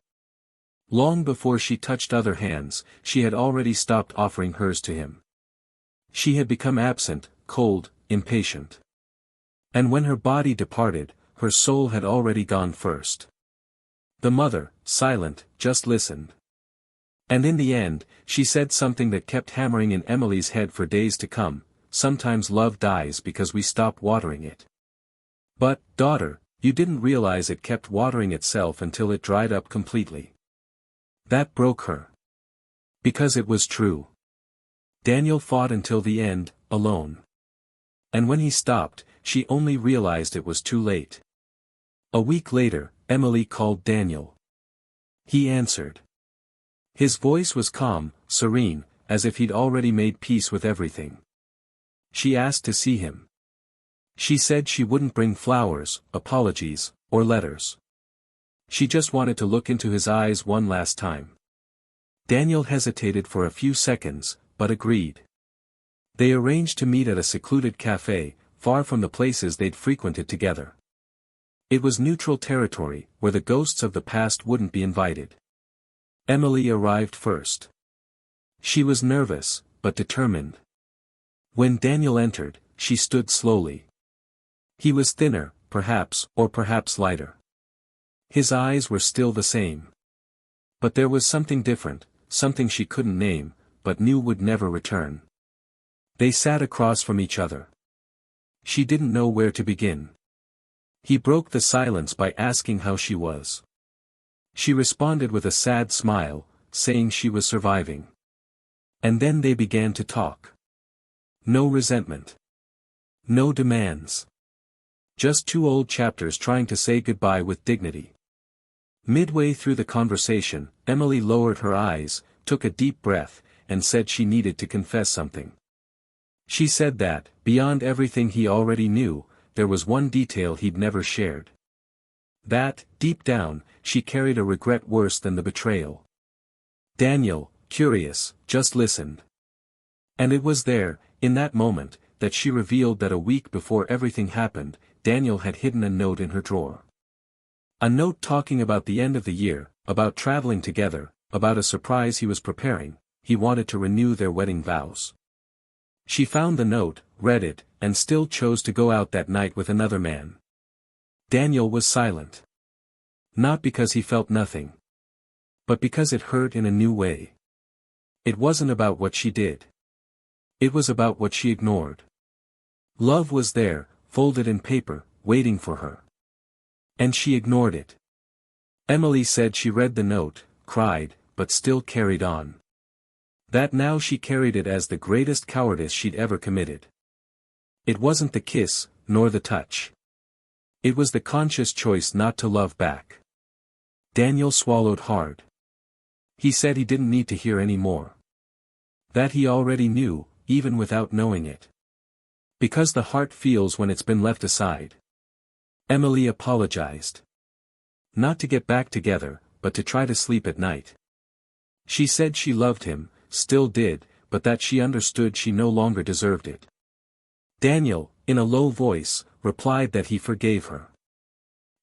Long before she touched other hands, she had already stopped offering hers to him. She had become absent, cold, impatient. And when her body departed, her soul had already gone first. The mother, silent, just listened. And in the end, she said something that kept hammering in Emily's head for days to come: sometimes love dies because we stop watering it. But, daughter, you didn't realize it kept watering itself until it dried up completely. That broke her. Because it was true. Daniel fought until the end, alone. And when he stopped, she only realized it was too late. A week later, Emily called Daniel. He answered. His voice was calm, serene, as if he'd already made peace with everything. She asked to see him. She said she wouldn't bring flowers, apologies, or letters. She just wanted to look into his eyes one last time. Daniel hesitated for a few seconds, but agreed. They arranged to meet at a secluded cafe, far from the places they'd frequented together. It was neutral territory, where the ghosts of the past wouldn't be invited. Emily arrived first. She was nervous, but determined. When Daniel entered, she stood slowly. He was thinner, perhaps, or perhaps lighter. His eyes were still the same. But there was something different, something she couldn't name, but knew would never return. They sat across from each other. She didn't know where to begin. He broke the silence by asking how she was. She responded with a sad smile, saying she was surviving. And then they began to talk. No resentment. No demands. Just two old chapters trying to say goodbye with dignity. Midway through the conversation, Emily lowered her eyes, took a deep breath, and said she needed to confess something. She said that, beyond everything he already knew, there was one detail he'd never shared. That, deep down, she carried a regret worse than the betrayal. Daniel, curious, just listened. And it was there, in that moment, that she revealed that a week before everything happened, Daniel had hidden a note in her drawer. A note talking about the end of the year, about traveling together, about a surprise he was preparing. He wanted to renew their wedding vows. She found the note, read it, and still chose to go out that night with another man. Daniel was silent. Not because he felt nothing. But because it hurt in a new way. It wasn't about what she did. It was about what she ignored. Love was there, folded in paper, waiting for her. And she ignored it. Emily said she read the note, cried, but still carried on. That now she carried it as the greatest cowardice she'd ever committed. It wasn't the kiss, nor the touch. It was the conscious choice not to love back. Daniel swallowed hard. He said he didn't need to hear any more. That he already knew, even without knowing it. Because the heart feels when it's been left aside. Emily apologized. Not to get back together, but to try to sleep at night. She said she loved him, still did, but that she understood she no longer deserved it. Daniel, in a low voice, replied that he forgave her.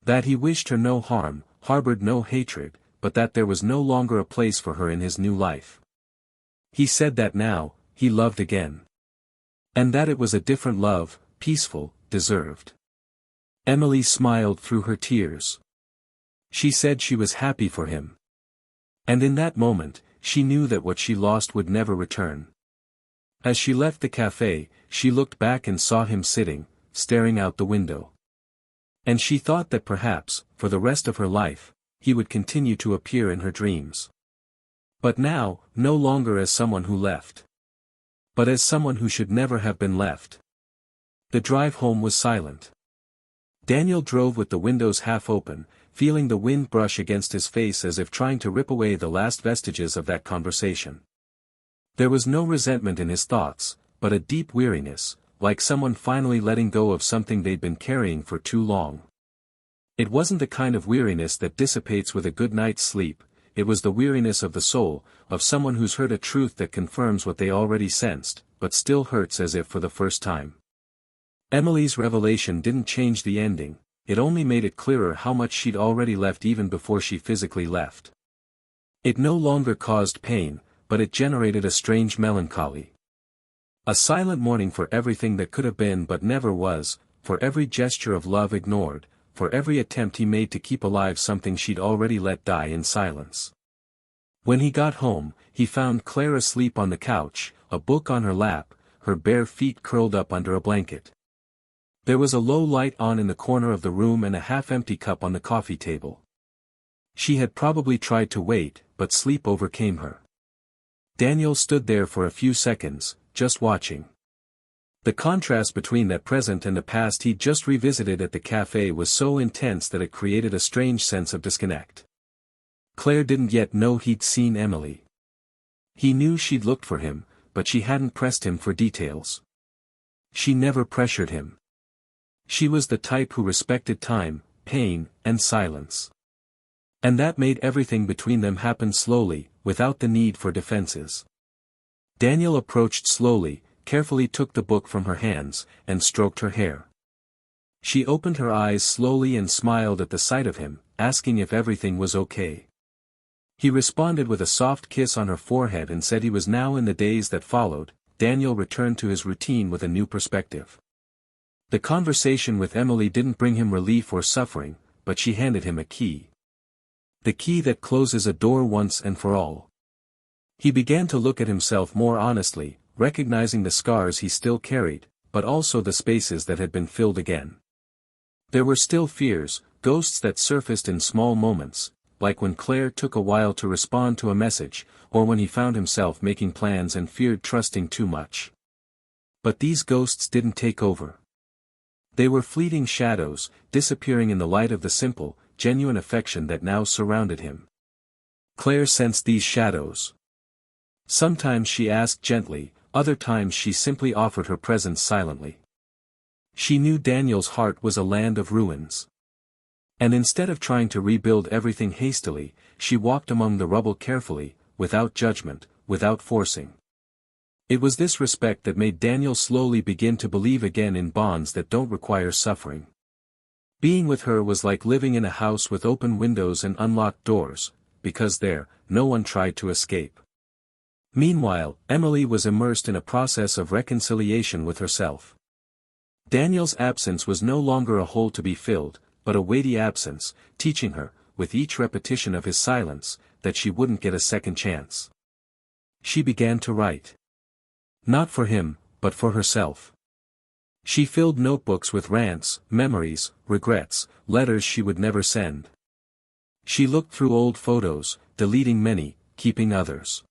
That he wished her no harm, harbored no hatred, but that there was no longer a place for her in his new life. He said that now, he loved again. And that it was a different love, peaceful, deserved. Emily smiled through her tears. She said she was happy for him. And in that moment, she knew that what she lost would never return. As she left the cafe, she looked back and saw him sitting, staring out the window. And she thought that perhaps, for the rest of her life, he would continue to appear in her dreams. But now, no longer as someone who left. But as someone who should never have been left. The drive home was silent. Daniel drove with the windows half open, feeling the wind brush against his face as if trying to rip away the last vestiges of that conversation. There was no resentment in his thoughts, but a deep weariness, like someone finally letting go of something they'd been carrying for too long. It wasn't the kind of weariness that dissipates with a good night's sleep, it was the weariness of the soul, of someone who's heard a truth that confirms what they already sensed, but still hurts as if for the first time. Emily's revelation didn't change the ending, it only made it clearer how much she'd already left even before she physically left. It no longer caused pain, but it generated a strange melancholy. A silent mourning for everything that could have been but never was, for every gesture of love ignored, for every attempt he made to keep alive something she'd already let die in silence. When he got home, he found Claire asleep on the couch, a book on her lap, her bare feet curled up under a blanket. There was a low light on in the corner of the room and a half-empty cup on the coffee table. She had probably tried to wait, but sleep overcame her. Daniel stood there for a few seconds, just watching. The contrast between that present and the past he'd just revisited at the cafe was so intense that it created a strange sense of disconnect. Claire didn't yet know he'd seen Emily. He knew she'd looked for him, but she hadn't pressed him for details. She never pressured him. She was the type who respected time, pain, and silence. And that made everything between them happen slowly, without the need for defenses. Daniel approached slowly, carefully took the book from her hands, and stroked her hair. She opened her eyes slowly and smiled at the sight of him, asking if everything was okay. He responded with a soft kiss on her forehead and said he was now. In the days that followed, Daniel returned to his routine with a new perspective. The conversation with Emily didn't bring him relief or suffering, but she handed him a key. The key that closes a door once and for all. He began to look at himself more honestly, recognizing the scars he still carried, but also the spaces that had been filled again. There were still fears, ghosts that surfaced in small moments, like when Claire took a while to respond to a message, or when he found himself making plans and feared trusting too much. But these ghosts didn't take over. They were fleeting shadows, disappearing in the light of the simple, genuine affection that now surrounded him. Claire sensed these shadows. Sometimes she asked gently, other times she simply offered her presence silently. She knew Daniel's heart was a land of ruins. And instead of trying to rebuild everything hastily, she walked among the rubble carefully, without judgment, without forcing. It was this respect that made Daniel slowly begin to believe again in bonds that don't require suffering. Being with her was like living in a house with open windows and unlocked doors, because there, no one tried to escape. Meanwhile, Emily was immersed in a process of reconciliation with herself. Daniel's absence was no longer a hole to be filled, but a weighty absence, teaching her, with each repetition of his silence, that she wouldn't get a second chance. She began to write. Not for him, but for herself. She filled notebooks with rants, memories, regrets, letters she would never send. She looked through old photos, deleting many, keeping others.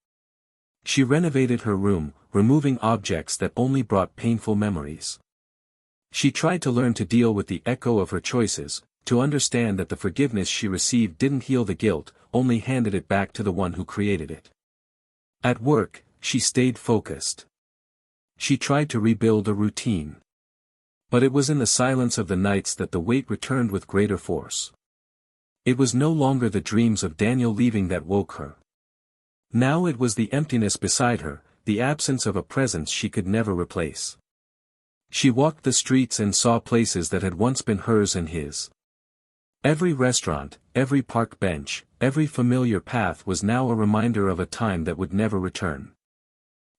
She renovated her room, removing objects that only brought painful memories. She tried to learn to deal with the echo of her choices, to understand that the forgiveness she received didn't heal the guilt, only handed it back to the one who created it. At work, she stayed focused. She tried to rebuild a routine. But it was in the silence of the nights that the weight returned with greater force. It was no longer the dreams of Daniel leaving that woke her. Now it was the emptiness beside her, the absence of a presence she could never replace. She walked the streets and saw places that had once been hers and his. Every restaurant, every park bench, every familiar path was now a reminder of a time that would never return.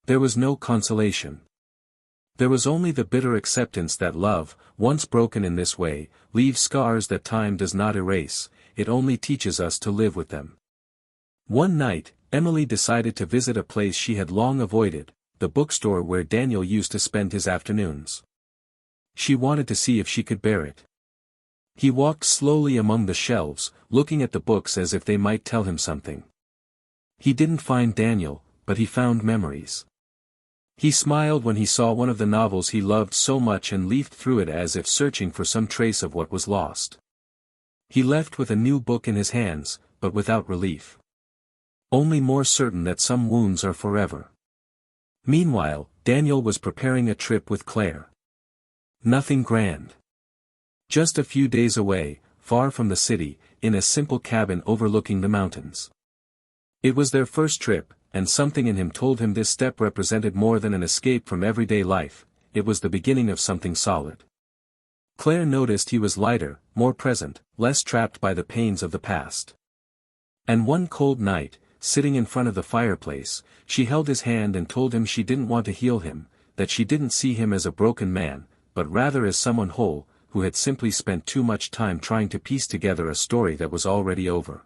There was no consolation. There was only the bitter acceptance that love, once broken in this way, leaves scars that time does not erase, it only teaches us to live with them. One night, Emily decided to visit a place she had long avoided, the bookstore where Daniel used to spend his afternoons. She wanted to see if she could bear it. He walked slowly among the shelves, looking at the books as if they might tell him something. He didn't find Daniel, but he found memories. He smiled when he saw one of the novels he loved so much and leafed through it as if searching for some trace of what was lost. He left with a new book in his hands, but without relief. Only more certain that some wounds are forever. Meanwhile, Daniel was preparing a trip with Claire. Nothing grand. Just a few days away, far from the city, in a simple cabin overlooking the mountains. It was their first trip, and something in him told him this step represented more than an escape from everyday life, it was the beginning of something solid. Claire noticed he was lighter, more present, less trapped by the pains of the past. And one cold night, sitting in front of the fireplace, she held his hand and told him she didn't want to heal him, that she didn't see him as a broken man, but rather as someone whole, who had simply spent too much time trying to piece together a story that was already over.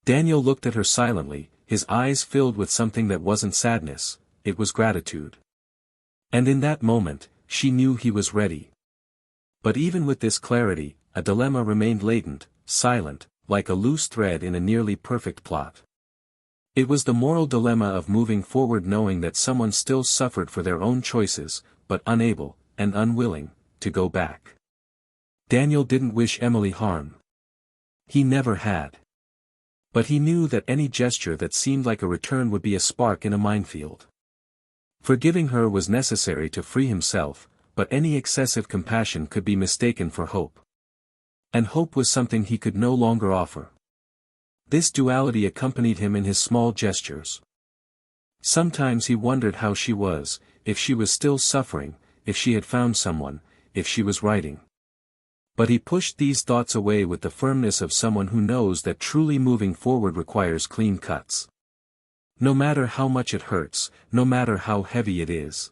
Daniel looked at her silently, his eyes filled with something that wasn't sadness, it was gratitude. And in that moment, she knew he was ready. But even with this clarity, a dilemma remained latent, silent, like a loose thread in a nearly perfect plot. It was the moral dilemma of moving forward knowing that someone still suffered for their own choices, but unable, and unwilling, to go back. Daniel didn't wish Emily harm. He never had. But he knew that any gesture that seemed like a return would be a spark in a minefield. Forgiving her was necessary to free himself, but any excessive compassion could be mistaken for hope. And hope was something he could no longer offer. This duality accompanied him in his small gestures. Sometimes he wondered how she was, if she was still suffering, if she had found someone, if she was writing. But he pushed these thoughts away with the firmness of someone who knows that truly moving forward requires clean cuts. No matter how much it hurts, no matter how heavy it is.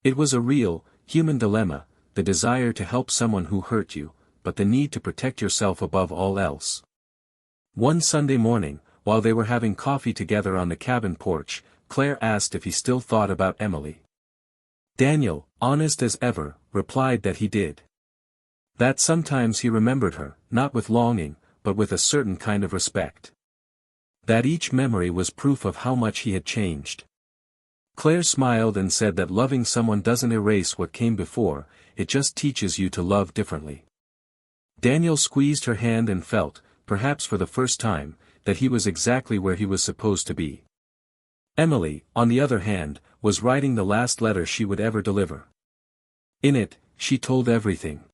It was a real, human dilemma, the desire to help someone who hurt you, but the need to protect yourself above all else. One Sunday morning, while they were having coffee together on the cabin porch, Claire asked if he still thought about Emily. Daniel, honest as ever, replied that he did. That sometimes he remembered her, not with longing, but with a certain kind of respect. That each memory was proof of how much he had changed. Claire smiled and said that loving someone doesn't erase what came before, it just teaches you to love differently. Daniel squeezed her hand and felt, perhaps for the first time, that he was exactly where he was supposed to be. Emily, on the other hand, was writing the last letter she would ever deliver. In it, she told everything.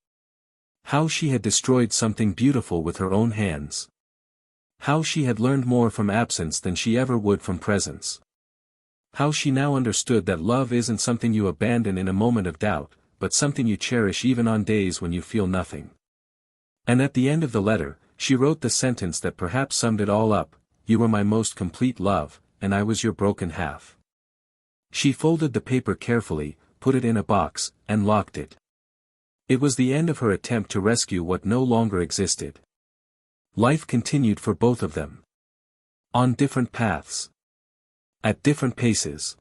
How she had destroyed something beautiful with her own hands. How she had learned more from absence than she ever would from presence. How she now understood that love isn't something you abandon in a moment of doubt, but something you cherish even on days when you feel nothing. And at the end of the letter, she wrote the sentence that perhaps summed it all up: "You were my most complete love, and I was your broken half." She folded the paper carefully, put it in a box, and locked it. It was the end of her attempt to rescue what no longer existed. Life continued for both of them. On different paths. At different paces.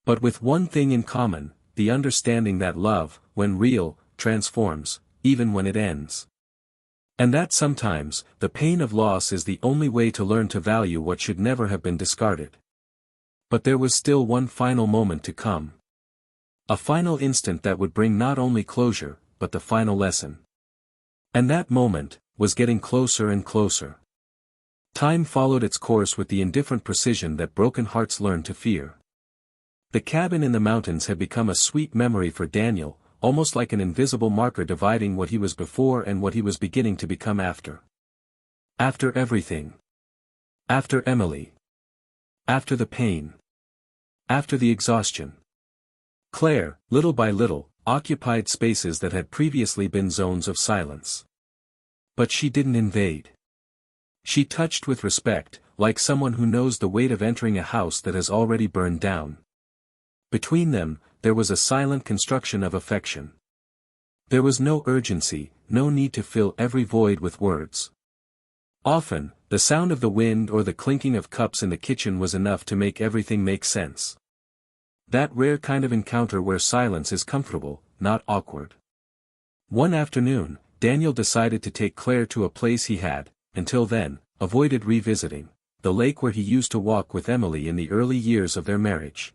But with one thing in common, the understanding that love, when real, transforms, even when it ends. And that sometimes, the pain of loss is the only way to learn to value what should never have been discarded. But there was still one final moment to come. A final instant that would bring not only closure, but the final lesson. And that moment was getting closer and closer. Time followed its course with the indifferent precision that broken hearts learn to fear. The cabin in the mountains had become a sweet memory for Daniel, almost like an invisible marker dividing what he was before and what he was beginning to become after. After everything. After Emily. After the pain. After the exhaustion. Claire, little by little, occupied spaces that had previously been zones of silence. But she didn't invade. She touched with respect, like someone who knows the weight of entering a house that has already burned down. Between them, there was a silent construction of affection. There was no urgency, no need to fill every void with words. Often, the sound of the wind or the clinking of cups in the kitchen was enough to make everything make sense. That rare kind of encounter where silence is comfortable, not awkward. One afternoon, Daniel decided to take Claire to a place he had, until then, avoided revisiting, the lake where he used to walk with Emily in the early years of their marriage.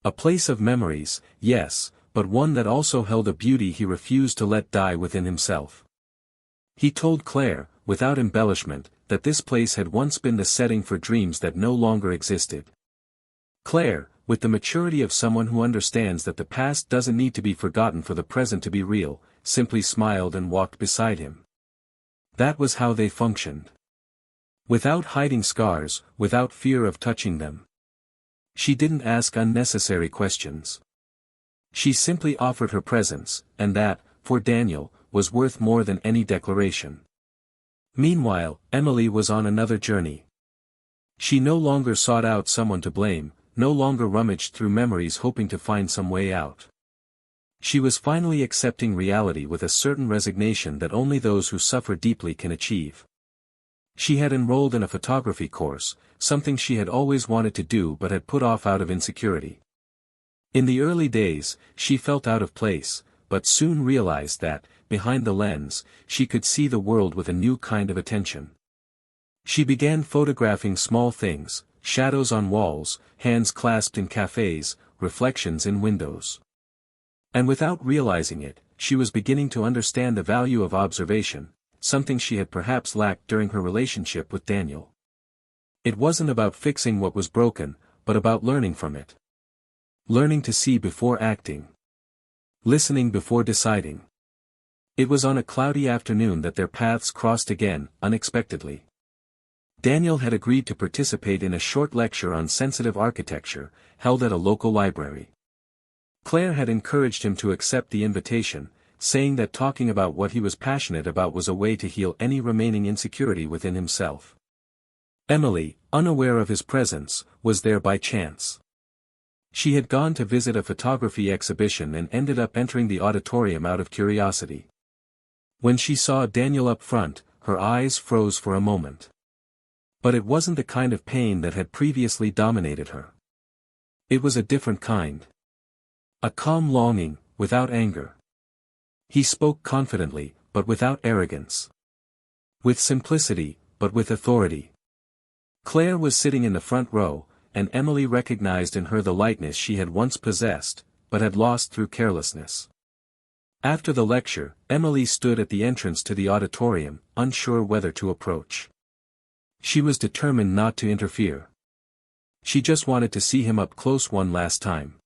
A place of memories, yes, but one that also held a beauty he refused to let die within himself. He told Claire, without embellishment, that this place had once been the setting for dreams that no longer existed. Claire, with the maturity of someone who understands that the past doesn't need to be forgotten for the present to be real, simply smiled and walked beside him. That was how they functioned. Without hiding scars, without fear of touching them. She didn't ask unnecessary questions. She simply offered her presence, and that, for Daniel, was worth more than any declaration. Meanwhile, Emily was on another journey. She no longer sought out someone to blame, no longer rummaged through memories hoping to find some way out. She was finally accepting reality with a certain resignation that only those who suffer deeply can achieve. She had enrolled in a photography course, something she had always wanted to do but had put off out of insecurity. In the early days, she felt out of place, but soon realized that, behind the lens, she could see the world with a new kind of attention. She began photographing small things, shadows on walls, hands clasped in cafes, reflections in windows. And without realizing it, she was beginning to understand the value of observation, something she had perhaps lacked during her relationship with Daniel. It wasn't about fixing what was broken, but about learning from it. Learning to see before acting. Listening before deciding. It was on a cloudy afternoon that their paths crossed again, unexpectedly. Daniel had agreed to participate in a short lecture on sensitive architecture, held at a local library. Claire had encouraged him to accept the invitation, saying that talking about what he was passionate about was a way to heal any remaining insecurity within himself. Emily, unaware of his presence, was there by chance. She had gone to visit a photography exhibition and ended up entering the auditorium out of curiosity. When she saw Daniel up front, her eyes froze for a moment. But it wasn't the kind of pain that had previously dominated her. It was a different kind. A calm longing, without anger. He spoke confidently, but without arrogance. With simplicity, but with authority. Claire was sitting in the front row, and Emily recognized in her the lightness she had once possessed, but had lost through carelessness. After the lecture, Emily stood at the entrance to the auditorium, unsure whether to approach. She was determined not to interfere. She just wanted to see him up close one last time.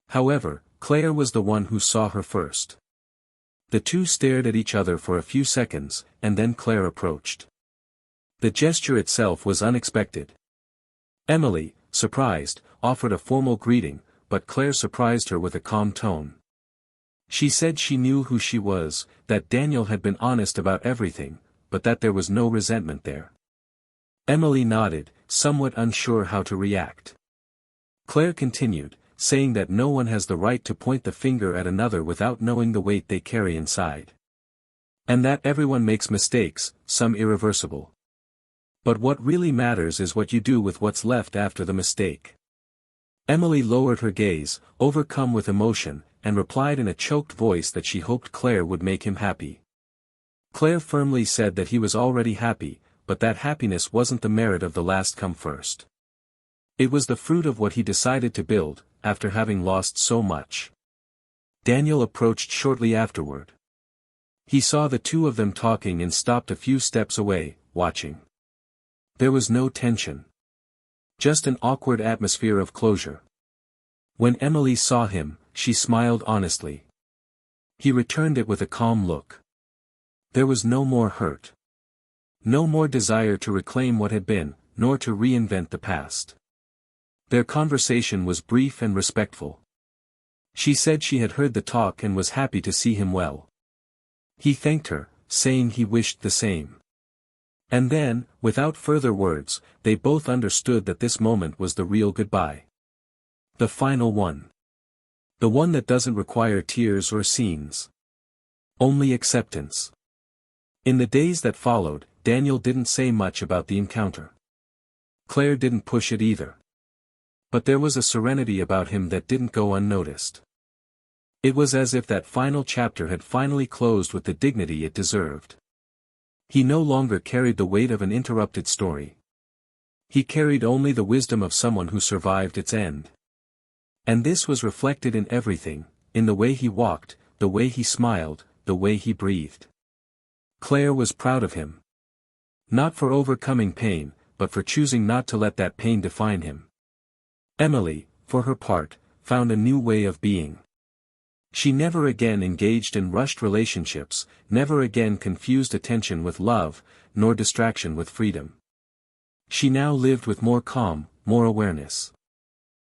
However, Claire was the one who saw her first. The two stared at each other for a few seconds, and then Claire approached. The gesture itself was unexpected. Emily, surprised, offered a formal greeting, but Claire surprised her with a calm tone. She said she knew who she was, that Daniel had been honest about everything, but that there was no resentment there. Emily nodded, somewhat unsure how to react. Claire continued, saying that no one has the right to point the finger at another without knowing the weight they carry inside. And that everyone makes mistakes, some irreversible. But what really matters is what you do with what's left after the mistake. Emily lowered her gaze, overcome with emotion, and replied in a choked voice that she hoped Claire would make him happy. Claire firmly said that he was already happy, but that happiness wasn't the merit of the last come first. It was the fruit of what he decided to build, after having lost so much. Daniel approached shortly afterward. He saw the two of them talking and stopped a few steps away, watching. There was no tension. Just an awkward atmosphere of closure. When Emily saw him, she smiled honestly. He returned it with a calm look. There was no more hurt. No more desire to reclaim what had been, nor to reinvent the past. Their conversation was brief and respectful. She said she had heard the talk and was happy to see him well. He thanked her, saying he wished the same. And then, without further words, they both understood that this moment was the real goodbye. The final one. The one that doesn't require tears or scenes. Only acceptance. In the days that followed, Daniel didn't say much about the encounter. Claire didn't push it either. But there was a serenity about him that didn't go unnoticed. It was as if that final chapter had finally closed with the dignity it deserved. He no longer carried the weight of an interrupted story. He carried only the wisdom of someone who survived its end. And this was reflected in everything, in the way he walked, the way he smiled, the way he breathed. Claire was proud of him. Not for overcoming pain, but for choosing not to let that pain define him. Emily, for her part, found a new way of being. She never again engaged in rushed relationships, never again confused attention with love, nor distraction with freedom. She now lived with more calm, more awareness.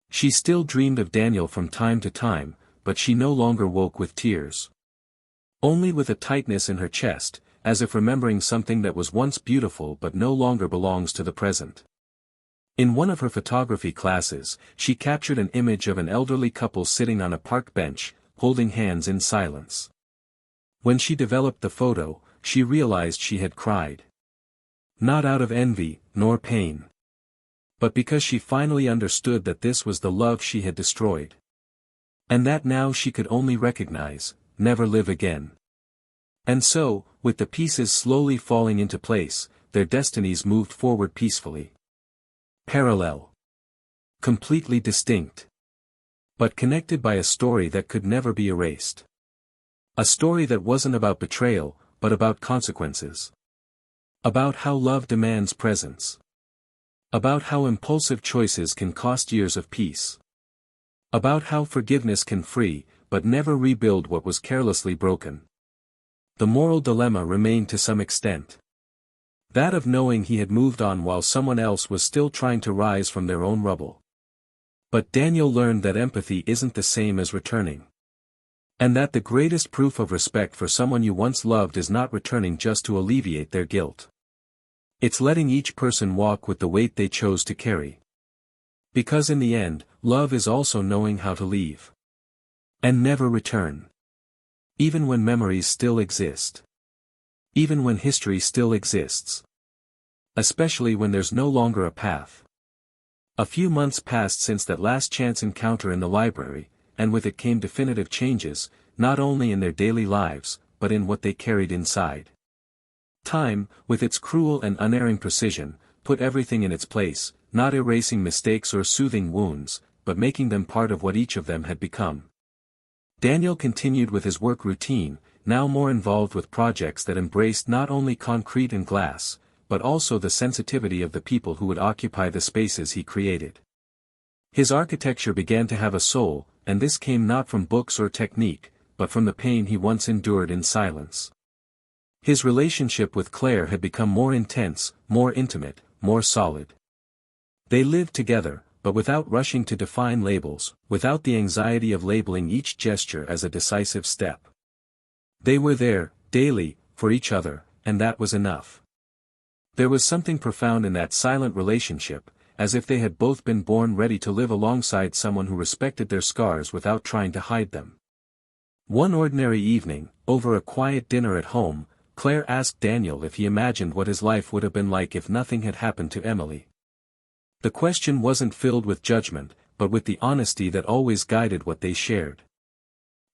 She still dreamed of Daniel from time to time, but she no longer woke with tears. Only with a tightness in her chest, as if remembering something that was once beautiful but no longer belongs to the present. In one of her photography classes, she captured an image of an elderly couple sitting on a park bench, holding hands in silence. When she developed the photo, she realized she had cried. Not out of envy, nor pain. But because she finally understood that this was the love she had destroyed. And that now she could only recognize, never live again. And so, with the pieces slowly falling into place, their destinies moved forward peacefully. Parallel. Completely distinct. But connected by a story that could never be erased. A story that wasn't about betrayal, but about consequences. About how love demands presence. About how impulsive choices can cost years of peace. About how forgiveness can free, but never rebuild what was carelessly broken. The moral dilemma remained to some extent. That of knowing he had moved on while someone else was still trying to rise from their own rubble. But Daniel learned that empathy isn't the same as returning. And that the greatest proof of respect for someone you once loved is not returning just to alleviate their guilt. It's letting each person walk with the weight they chose to carry. Because in the end, love is also knowing how to leave. And never return. Even when memories still exist. Even when history still exists. Especially when there's no longer a path. A few months passed since that last chance encounter in the library, and with it came definitive changes, not only in their daily lives, but in what they carried inside. Time, with its cruel and unerring precision, put everything in its place, not erasing mistakes or soothing wounds, but making them part of what each of them had become. Daniel continued with his work routine, now more involved with projects that embraced not only concrete and glass, but also the sensitivity of the people who would occupy the spaces he created. His architecture began to have a soul, and this came not from books or technique, but from the pain he once endured in silence. His relationship with Claire had become more intense, more intimate, more solid. They lived together, but without rushing to define labels, without the anxiety of labeling each gesture as a decisive step. They were there, daily, for each other, and that was enough. There was something profound in that silent relationship, as if they had both been born ready to live alongside someone who respected their scars without trying to hide them. One ordinary evening, over a quiet dinner at home, Claire asked Daniel if he imagined what his life would have been like if nothing had happened to Emily. The question wasn't filled with judgment, but with the honesty that always guided what they shared.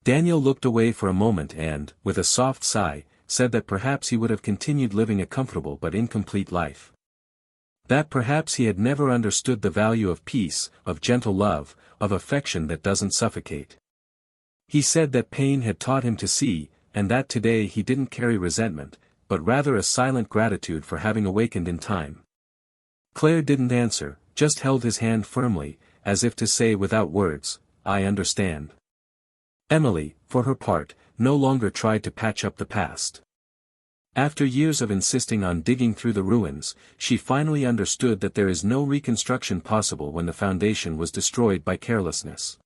Daniel looked away for a moment and, with a soft sigh, said that perhaps he would have continued living a comfortable but incomplete life. That perhaps he had never understood the value of peace, of gentle love, of affection that doesn't suffocate. He said that pain had taught him to see, and that today he didn't carry resentment, but rather a silent gratitude for having awakened in time. Claire didn't answer, just held his hand firmly, as if to say without words, "I understand." Emily, for her part, no longer tried to patch up the past. After years of insisting on digging through the ruins, she finally understood that there is no reconstruction possible when the foundation was destroyed by carelessness.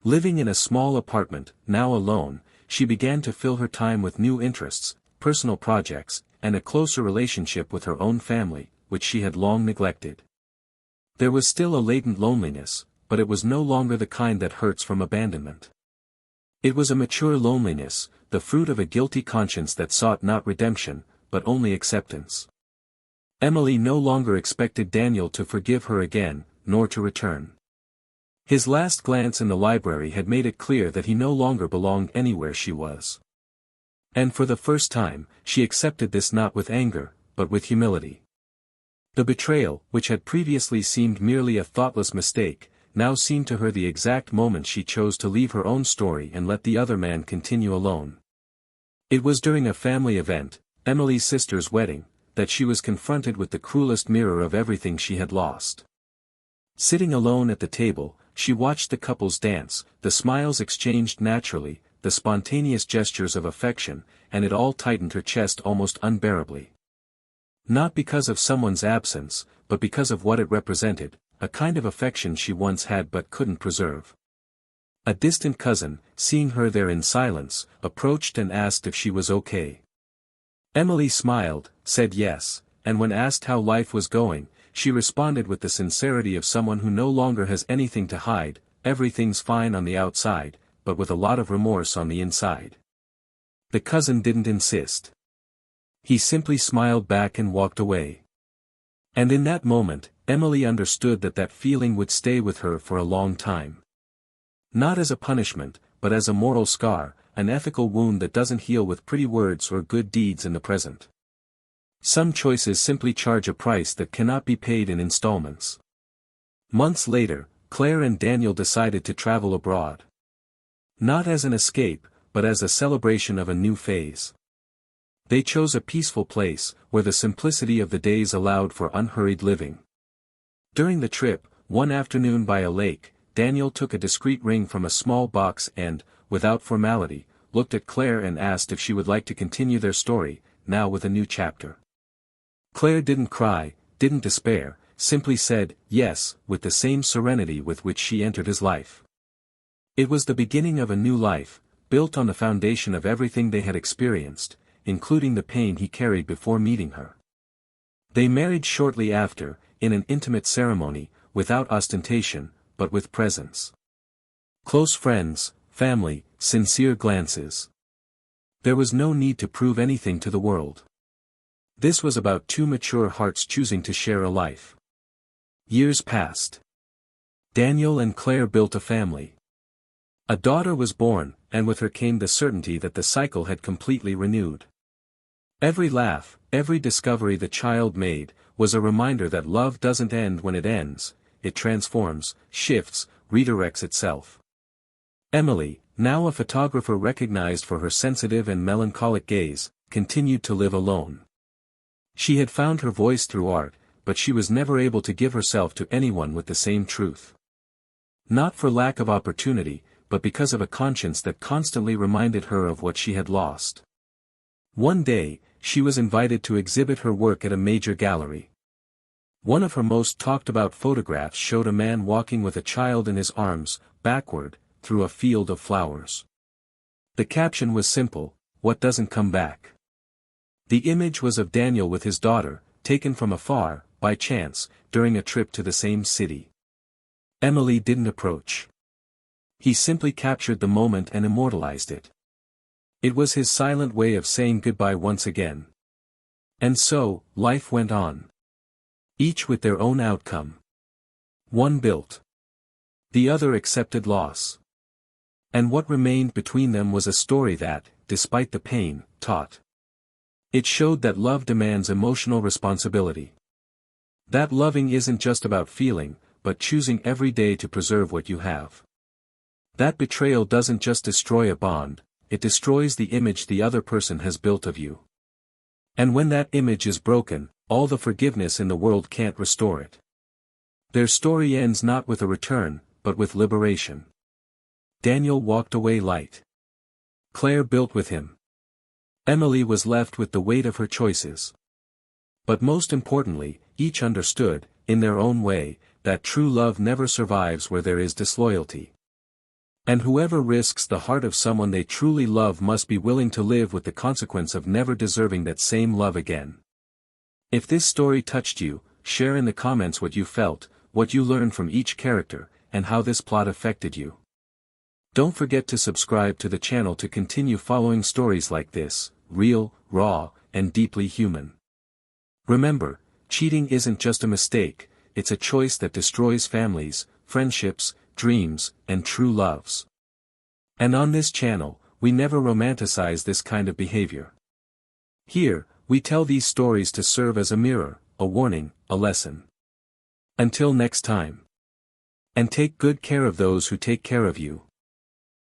Living in a small apartment, now alone, she began to fill her time with new interests, personal projects, and a closer relationship with her own family, which she had long neglected. There was still a latent loneliness, but it was no longer the kind that hurts from abandonment. It was a mature loneliness, the fruit of a guilty conscience that sought not redemption, but only acceptance. Emily no longer expected Daniel to forgive her again, nor to return. His last glance in the library had made it clear that he no longer belonged anywhere she was. And for the first time, she accepted this not with anger, but with humility. The betrayal, which had previously seemed merely a thoughtless mistake, now seemed to her the exact moment she chose to leave her own story and let the other man continue alone. It was during a family event, Emily's sister's wedding, that she was confronted with the cruelest mirror of everything she had lost. Sitting alone at the table, she watched the couples dance, the smiles exchanged naturally, the spontaneous gestures of affection, and it all tightened her chest almost unbearably. Not because of someone's absence, but because of what it represented, a kind of affection she once had but couldn't preserve. A distant cousin, seeing her there in silence, approached and asked if she was okay. Emily smiled, said yes, and when asked how life was going, she responded with the sincerity of someone who no longer has anything to hide, everything's fine on the outside, but with a lot of remorse on the inside. The cousin didn't insist. He simply smiled back and walked away. And in that moment, Emily understood that that feeling would stay with her for a long time. Not as a punishment, but as a moral scar, an ethical wound that doesn't heal with pretty words or good deeds in the present. Some choices simply charge a price that cannot be paid in installments. Months later, Claire and Daniel decided to travel abroad. Not as an escape, but as a celebration of a new phase. They chose a peaceful place, where the simplicity of the days allowed for unhurried living. During the trip, one afternoon by a lake, Daniel took a discreet ring from a small box and, without formality, looked at Claire and asked if she would like to continue their story, now with a new chapter. Claire didn't cry, didn't despair, simply said, yes, with the same serenity with which she entered his life. It was the beginning of a new life, built on the foundation of everything they had experienced, including the pain he carried before meeting her. They married shortly after, in an intimate ceremony, without ostentation, but with presence. Close friends, family, sincere glances. There was no need to prove anything to the world. This was about two mature hearts choosing to share a life. Years passed. Daniel and Claire built a family. A daughter was born, and with her came the certainty that the cycle had completely renewed. Every laugh, every discovery the child made, was a reminder that love doesn't end when it ends, it transforms, shifts, redirects itself. Emily, now a photographer recognized for her sensitive and melancholic gaze, continued to live alone. She had found her voice through art, but she was never able to give herself to anyone with the same truth. Not for lack of opportunity, but because of a conscience that constantly reminded her of what she had lost. One day, she was invited to exhibit her work at a major gallery. One of her most talked-about photographs showed a man walking with a child in his arms, backward, through a field of flowers. The caption was simple, "What doesn't come back?" The image was of Daniel with his daughter, taken from afar, by chance, during a trip to the same city. Emily didn't approach. He simply captured the moment and immortalized it. It was his silent way of saying goodbye once again. And so, life went on. Each with their own outcome. One built. The other accepted loss. And what remained between them was a story that, despite the pain, taught. It showed that love demands emotional responsibility. That loving isn't just about feeling, but choosing every day to preserve what you have. That betrayal doesn't just destroy a bond, it destroys the image the other person has built of you. And when that image is broken, all the forgiveness in the world can't restore it. Their story ends not with a return, but with liberation. Daniel walked away light. Claire built with him. Emily was left with the weight of her choices. But most importantly, each understood, in their own way, that true love never survives where there is disloyalty. And whoever risks the heart of someone they truly love must be willing to live with the consequence of never deserving that same love again. If this story touched you, share in the comments what you felt, what you learned from each character, and how this plot affected you. Don't forget to subscribe to the channel to continue following stories like this, real, raw, and deeply human. Remember, cheating isn't just a mistake, it's a choice that destroys families, friendships, dreams, and true loves. And on this channel, we never romanticize this kind of behavior. Here, we tell these stories to serve as a mirror, a warning, a lesson. Until next time. And take good care of those who take care of you.